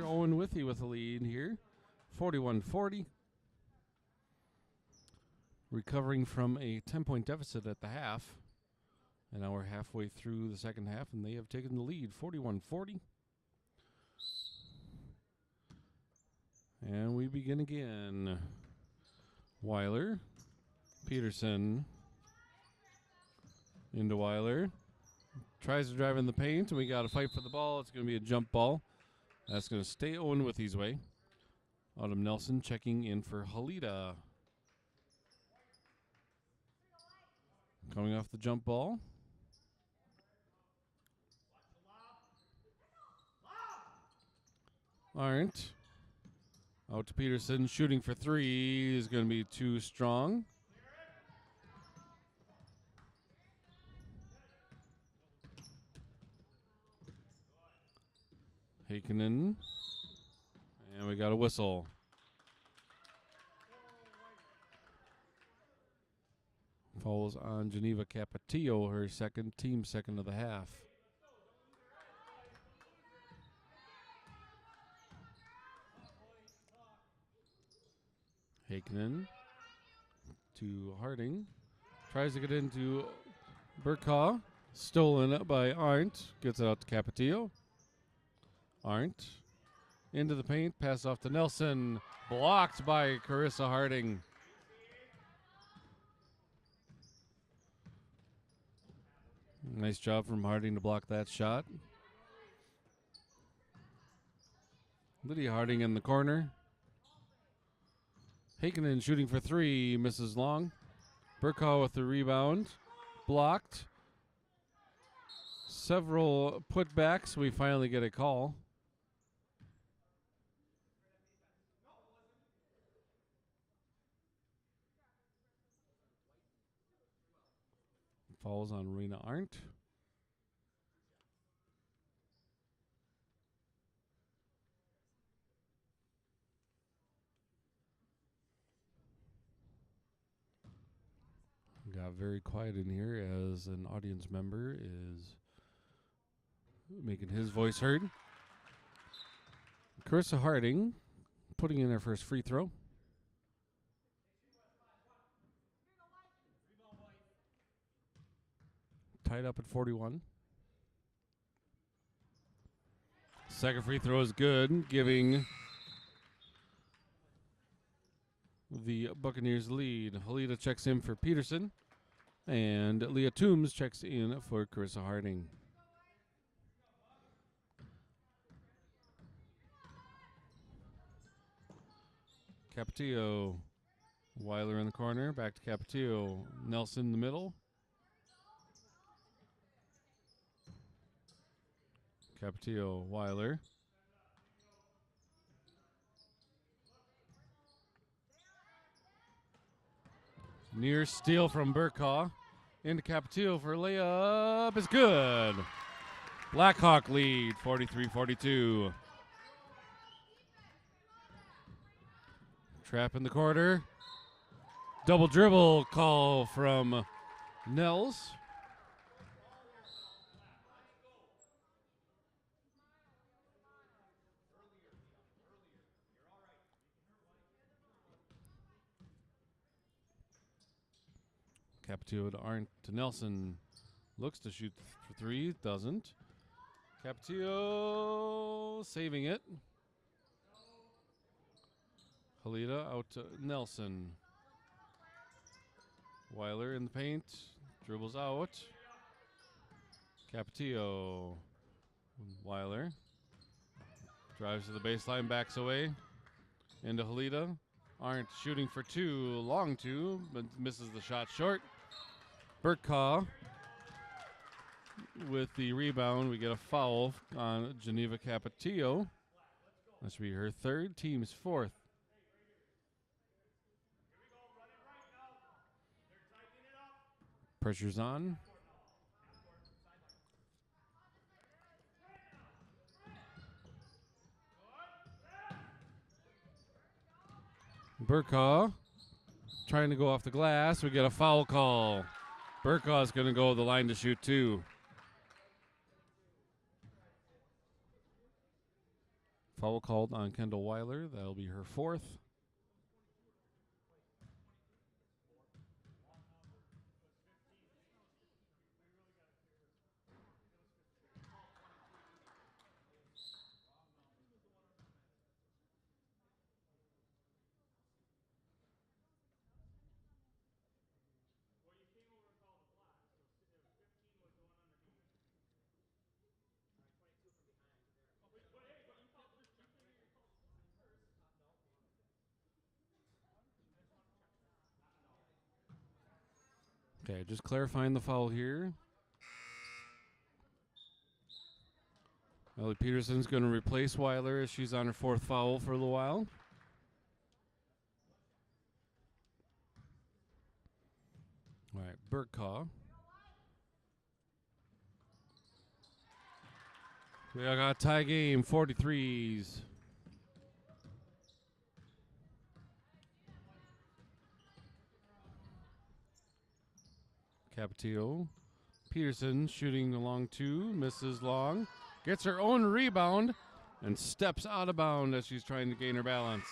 Owen-Withee with the lead here, 41-40. Recovering from a 10-point deficit at the half. And now we're halfway through the second half, and they have taken the lead, 41-40. And we begin again. Weiler, Peterson, into Weiler. Tries to drive in the paint, and we got to fight for the ball. It's going to be a jump ball. That's going to stay Owen-Withee's way. Autumn Nelson checking in for Halida. Coming off the jump ball. Arndt. Out to Peterson. Shooting for three is going to be too strong. Heikkinen. And we got a whistle. Falls on Geneva Capetillo, her team second of the half. Heikkinen to Harding. Tries to get into Burkaw. Stolen up by Arndt. Gets it out to Capetillo. Arndt into the paint. Pass off to Nelson. Blocked by Carissa Harding. Nice job from Harding to block that shot. Lydia Harding in the corner. Heikkinen shooting for three. Misses long. Burkaw with the rebound. Blocked. Several putbacks. We finally get a call. Falls on Rena Arndt. Got very quiet in here as an audience member is making his voice heard. Carissa Harding putting in her first free throw. Tied up at 41. Second free throw is good, giving the Buccaneers lead. Halida checks in for Peterson, and Leah Toombs checks in for Carissa Harding. Capetillo, Weiler in the corner, back to Capetillo. Nelson in the middle. Capetillo, Weiler. Near steal from Burkaw. Into Capetillo for layup. It's good. Blackhawk lead, 43-42. Trap in the quarter. Double dribble call from Nels. Capetillo to Nelson. Looks to shoot for three. Doesn't. Capetillo saving it. Halida out to Nelson. Weiler in the paint. Dribbles out. Capetillo. Weiler. Drives to the baseline, backs away. Into Halida. Aren't shooting for two. Long two, but misses the shot short. Burkaw with the rebound. We get a foul on Geneva Capetillo. That should be her third, team's fourth. Pressure's on. Burkaw trying to go off the glass. We get a foul call. Burkaw's going to go the line to shoot two. Foul called on Kendall Weiler. That'll be her fourth. Okay, just clarifying the foul here. Ellie Peterson's going to replace Weiler as she's on her fourth foul for a little while. All right, Burkaw. We got a tie game, 43s. Capetillo. Peterson shooting along two, misses long. Gets her own rebound and steps out of bounds as she's trying to gain her balance.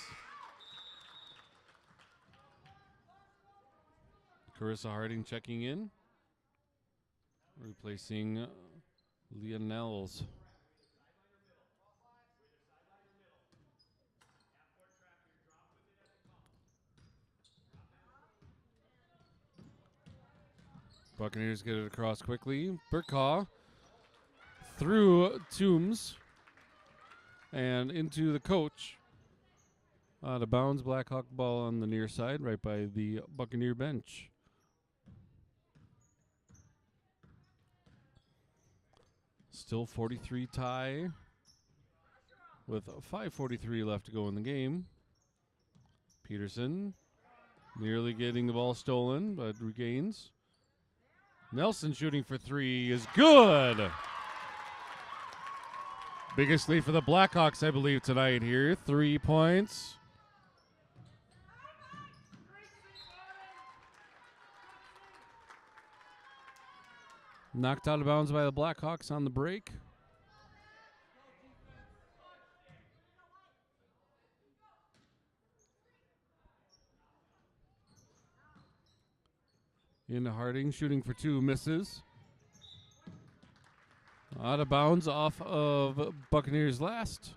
Carissa Harding checking in. Replacing Leah Nels. Buccaneers get it across quickly. Burkaw through Toombs and into the coach. Out of bounds, Blackhawk ball on the near side, right by the Buccaneer bench. Still 43 tie with 5:43 left to go in the game. Peterson nearly getting the ball stolen, but regains. Nelson shooting for three is good. Biggest lead for the Blackhawks, I believe, tonight here. 3 points. Knocked out of bounds by the Blackhawks on the break. Into Harding, shooting for two, misses. Out of bounds off of Buccaneers last.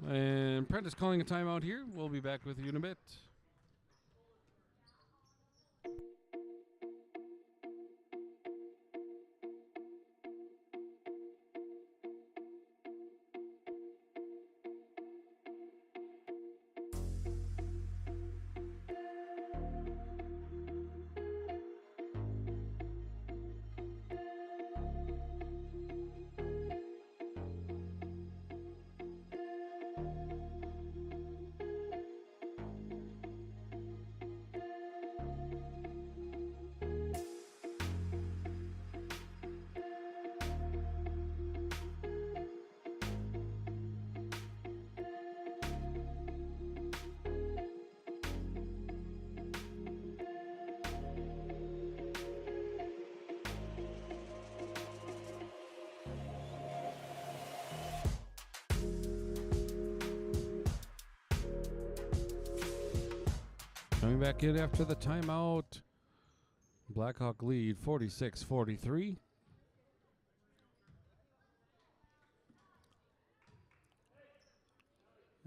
And Prentice calling a timeout here. We'll be back with you in a bit. Coming back in after the timeout. Blackhawk lead 46-43.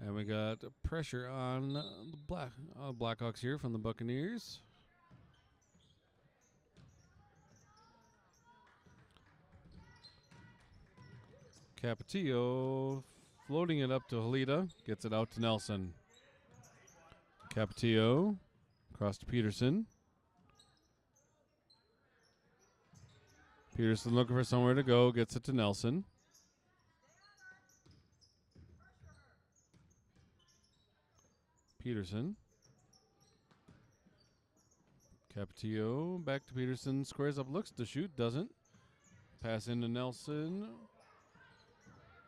And we got pressure on the Blackhawks here from the Buccaneers. Capetillo floating it up to Halita. Gets it out to Nelson. Capetillo across to Peterson. Peterson looking for somewhere to go. Gets it to Nelson. Peterson. Capetillo back to Peterson. Squares up, looks to shoot, doesn't. Pass into Nelson.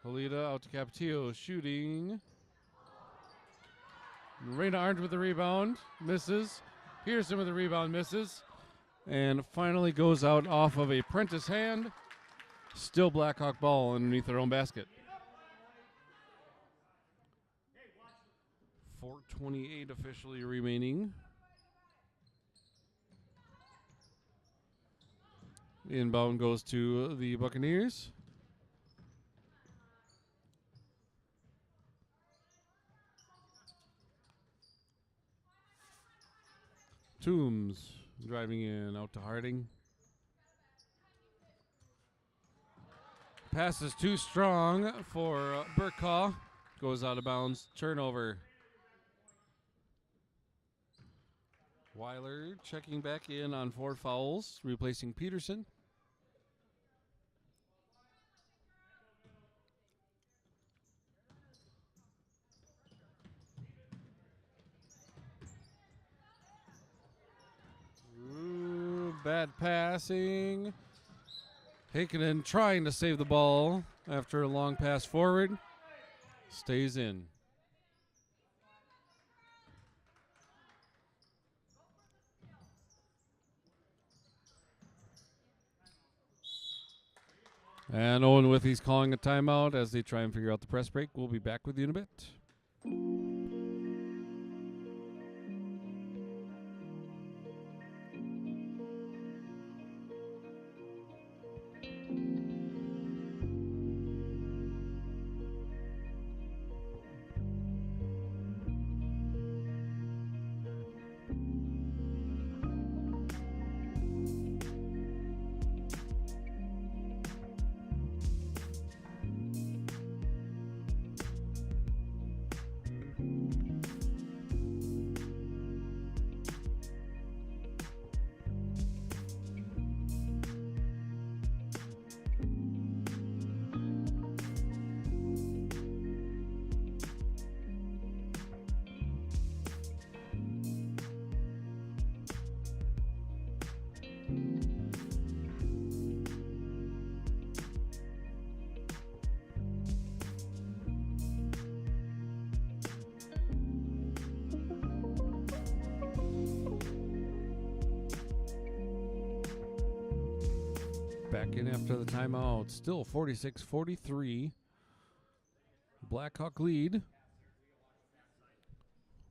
Halita out to Capetillo, shooting. Reyna Arndt with the rebound, misses. Peterson with the rebound, misses. And finally goes out off of a Prentice hand. Still Blackhawk ball underneath their own basket. 4:28 officially remaining. Inbound goes to the Buccaneers. Toombs driving in out to Harding. Pass is too strong for Burkaw. Goes out of bounds. Turnover. Weiler checking back in on 4 fouls, replacing Peterson. Ooh, bad passing. Heikkinen trying to save the ball after a long pass forward. Stays in. And Owen-Withee's calling a timeout as they try and figure out the press break. We'll be back with you in a bit. Back in after the timeout. Still 46-43. Blackhawk lead.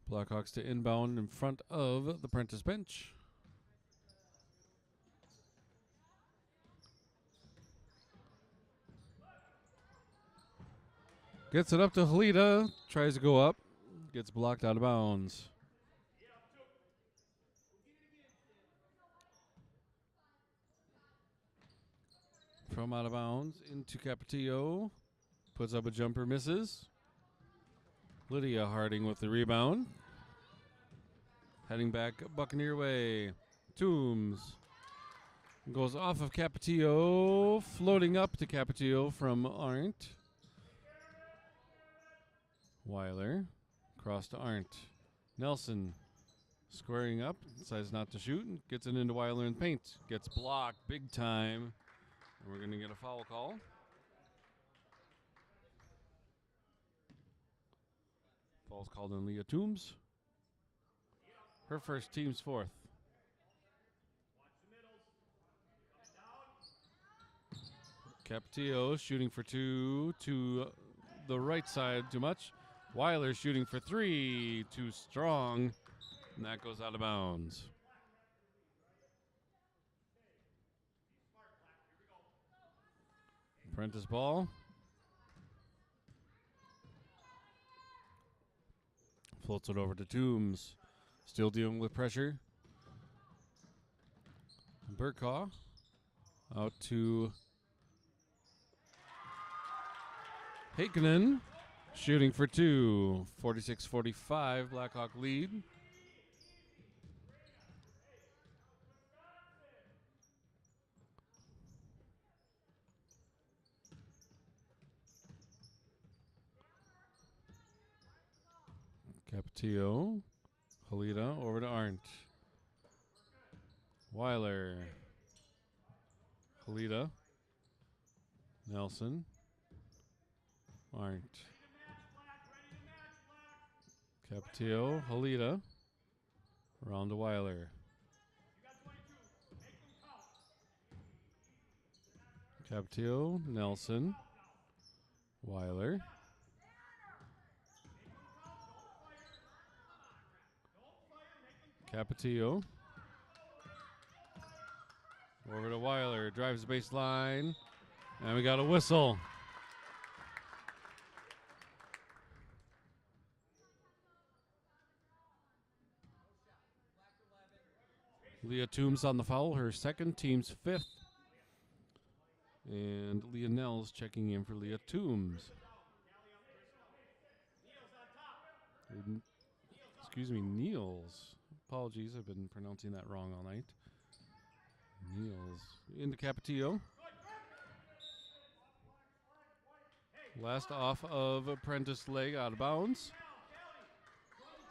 Blackhawks to inbound in front of the Prentice bench. Gets it up to Halita. Tries to go up. Gets blocked out of bounds. From out of bounds into Capetillo. Puts up a jumper, misses. Lydia Harding with the rebound. Heading back Buccaneer way. Toombs. Goes off of Capetillo. Floating up to Capetillo from Arndt. Weiler. Cross to Arndt. Nelson. Squaring up. Decides not to shoot. And gets it into Weiler in paint. Gets blocked big time. And we're going to get a foul call. Foul's called on Leah Toombs. Her first, team's fourth. Capetillo shooting for 2 to the right side, too much. Weiler shooting for 3, too strong. And that goes out of bounds. Prentice ball. Floats it over to Toombs. Still dealing with pressure. Burkaw out to Heikkinen. Shooting for two. 46-45. Blackhawk lead. Capetillo. Halita over to Arndt. Weiler. Halita. Nelson. Arndt. Capetillo. Halita. Around to Weiler. Capetillo. Nelson. Weiler. Capetillo. Over to Weiler. Drives the baseline. And we got a whistle. Leah Toombs on the foul. Her second, team's fifth. And Leah Nels checking in for Leah Toombs. Excuse me, Niels. Apologies, I've been pronouncing that wrong all night. Niels into Capetillo. Last off of Prentice leg out of bounds.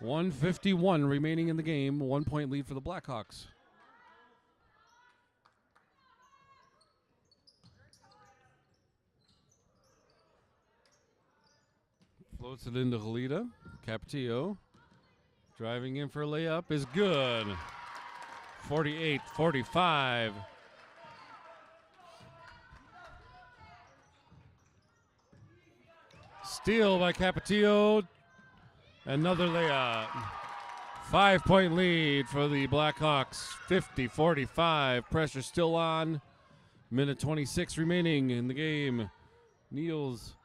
1:51 remaining in the game. 1 point lead for the Blackhawks. Floats it into Halita. Capetillo. Driving in for a layup is good. 48-45. Steal by Capetillo. Another layup. 5 point lead for the Blackhawks. 50-45. Pressure still on. Minute 26 remaining in the game. Niels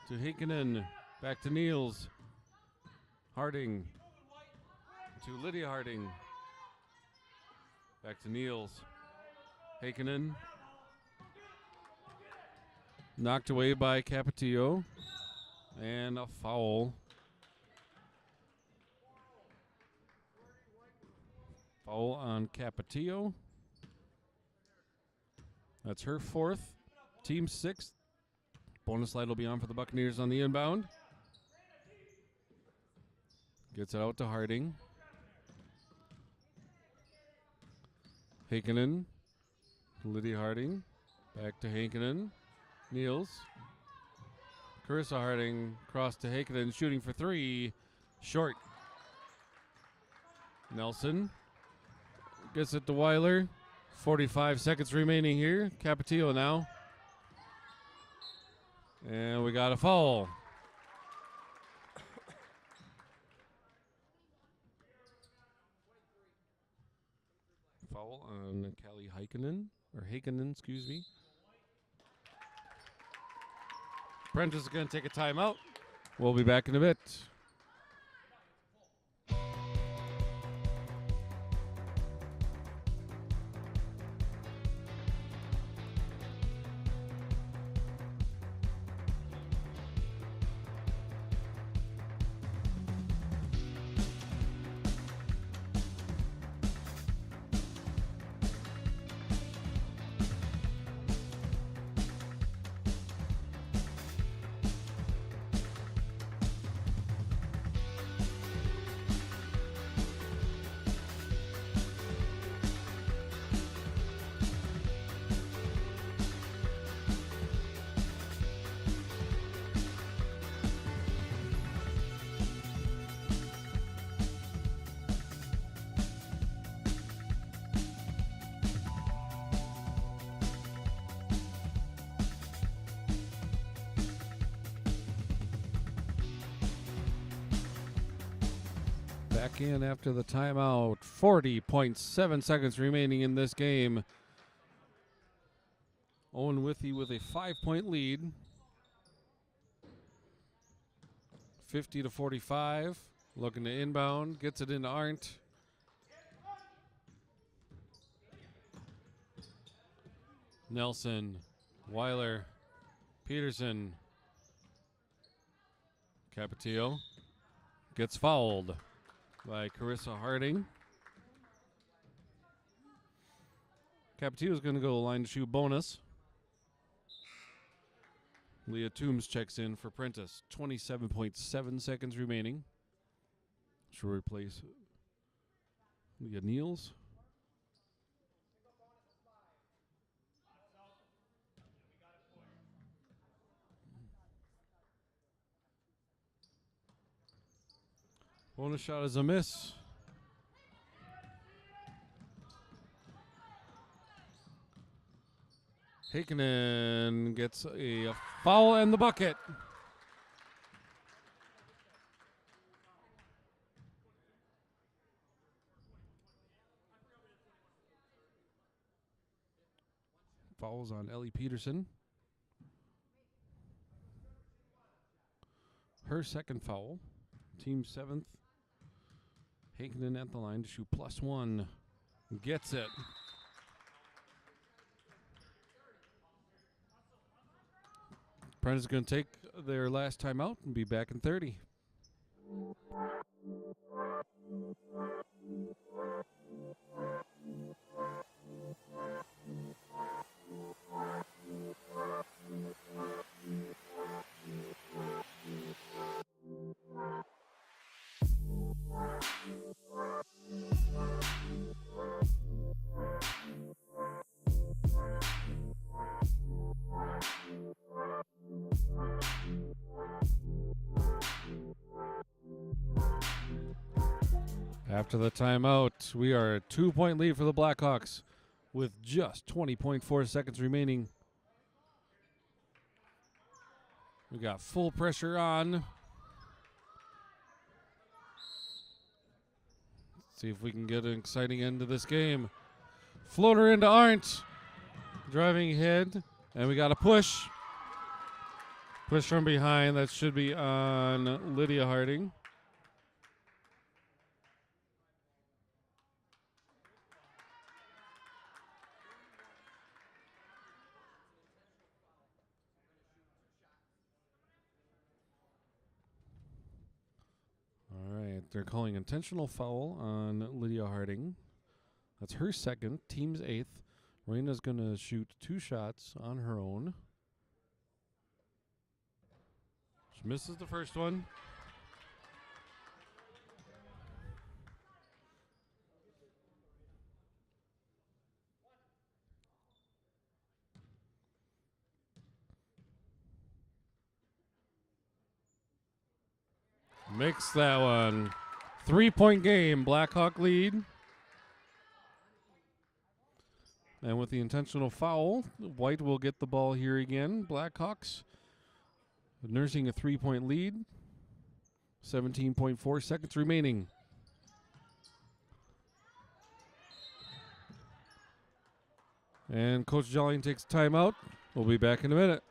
to Heikkinen. Back to Niels. Harding. To Lydia Harding. Back to Niels. Heikkinen. Knocked away by Capetillo. And a foul. Foul on Capetillo. That's her fourth. Team sixth. Bonus light will be on for the Buccaneers on the inbound. Gets it out to Harding. Heikkinen. Lydia Harding. Back to Heikkinen. Niels. Carissa Harding. Cross to Heikkinen. Shooting for three. Short. Nelson. Gets it to Weiler. 45 seconds remaining here. Capetillo now. And we got a foul. Foul on Callie Heikkinen, excuse me. Prentice is going to take a timeout. We'll be back in a bit. Back in after the timeout. 40.7 seconds remaining in this game. Owen-Withee with a 5-point lead. 50-45. Looking to inbound. Gets it into Arndt. Nelson. Weiler. Peterson. Capetillo gets fouled by Carissa Harding. Capetillo is going to go to the line to shoot bonus. Leah Toombs checks in for Prentice. 27.7 seconds remaining. She'll replace Leah Niels. Bonus shot is a miss. Heikkinen gets a foul and the bucket. Fouls on Ellie Peterson. Her second foul. Team 7th. Heikkinen at the line to shoot +1. Gets it. Prentice is going to take their last timeout and be back in 30. After the timeout, we are a 2-point lead for the Blackhawks with just 20.4 seconds remaining. We got full pressure on. Let's see if we can get an exciting end to this game. Floater into Arndt. Driving ahead, and we got a push. Push from behind. That should be on Lydia Harding. They're calling intentional foul on Lydia Harding. That's her second, team's 8th. Raina's going to shoot 2 shots on her own. She misses the first one. Makes that one. 3-point game. Blackhawk lead. And with the intentional foul, White will get the ball here again. Blackhawks nursing a 3-point lead. 17.4 seconds remaining. And Coach Jolling takes timeout. We'll be back in a minute.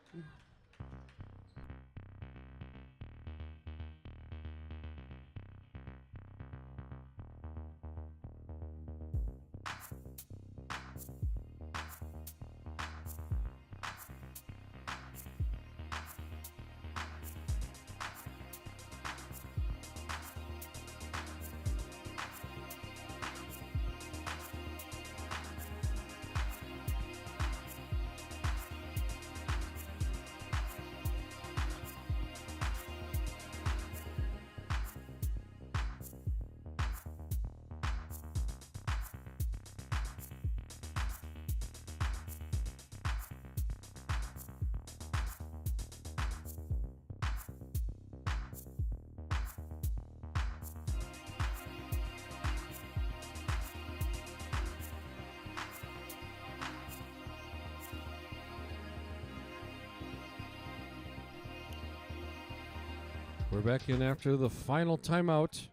We're back in after the final timeout.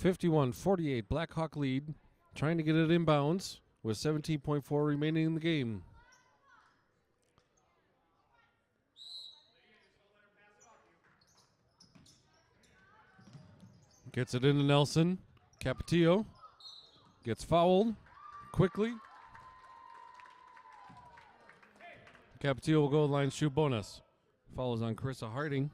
51-48, Blackhawk lead. Trying to get it inbounds with 17.4 remaining in the game. Gets it into Nelson. Capetillo gets fouled quickly. Capetillo will go to the line, shoot bonus. Follows on Carissa Harding.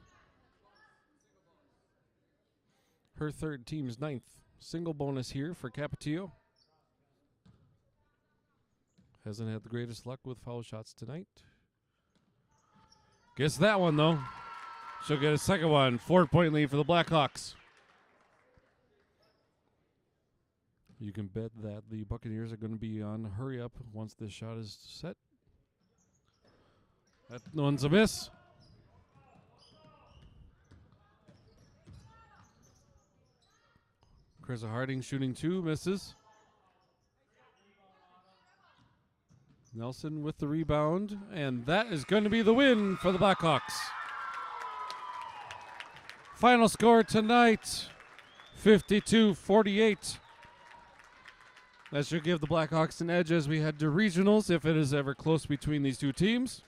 Her third, team's ninth. Single bonus here for Capetillo. Hasn't had the greatest luck with foul shots tonight. Gets that one, though. She'll get a second one. 4-point lead for the Blackhawks. You can bet that the Buccaneers are going to be on hurry up once this shot is set. That one's a miss. Carissa Harding shooting two, misses. Nelson with the rebound, and that is going to be the win for the Blackhawks. Final score tonight, 52-48. That should give the Blackhawks an edge as we head to regionals, if it is ever close between these two teams.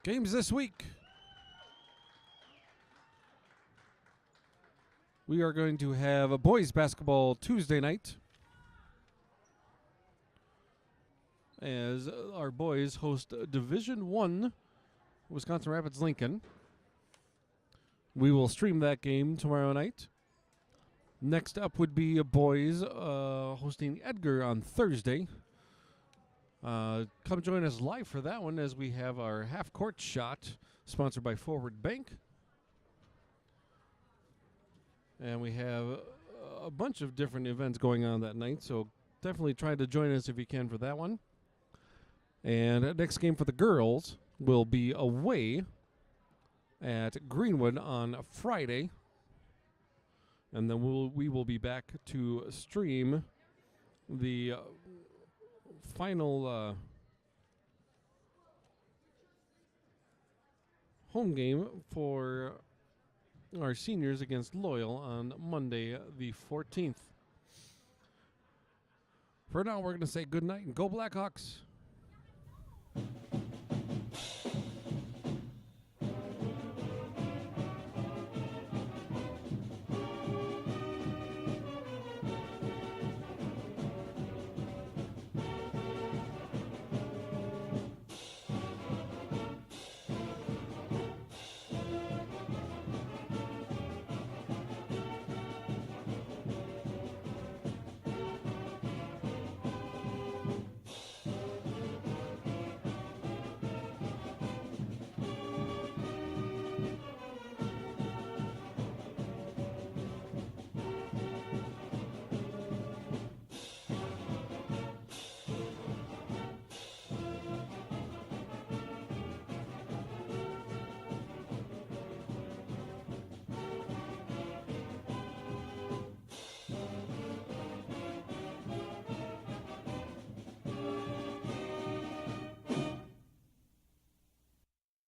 Games this week. We are going to have a boys basketball Tuesday night, as our boys host Division I Wisconsin Rapids-Lincoln. We will stream that game tomorrow night. Next up would be a boys hosting Edgar on Thursday. Come join us live for that one, as we have our half-court shot sponsored by Forward Bank. And we have a bunch of different events going on that night, so definitely try to join us if you can for that one. And next game for the girls will be away at Greenwood on Friday. And then we will be back to stream the final home game for our seniors against Loyal on Monday the 14th. For now, we're going to say good night and go Blackhawks.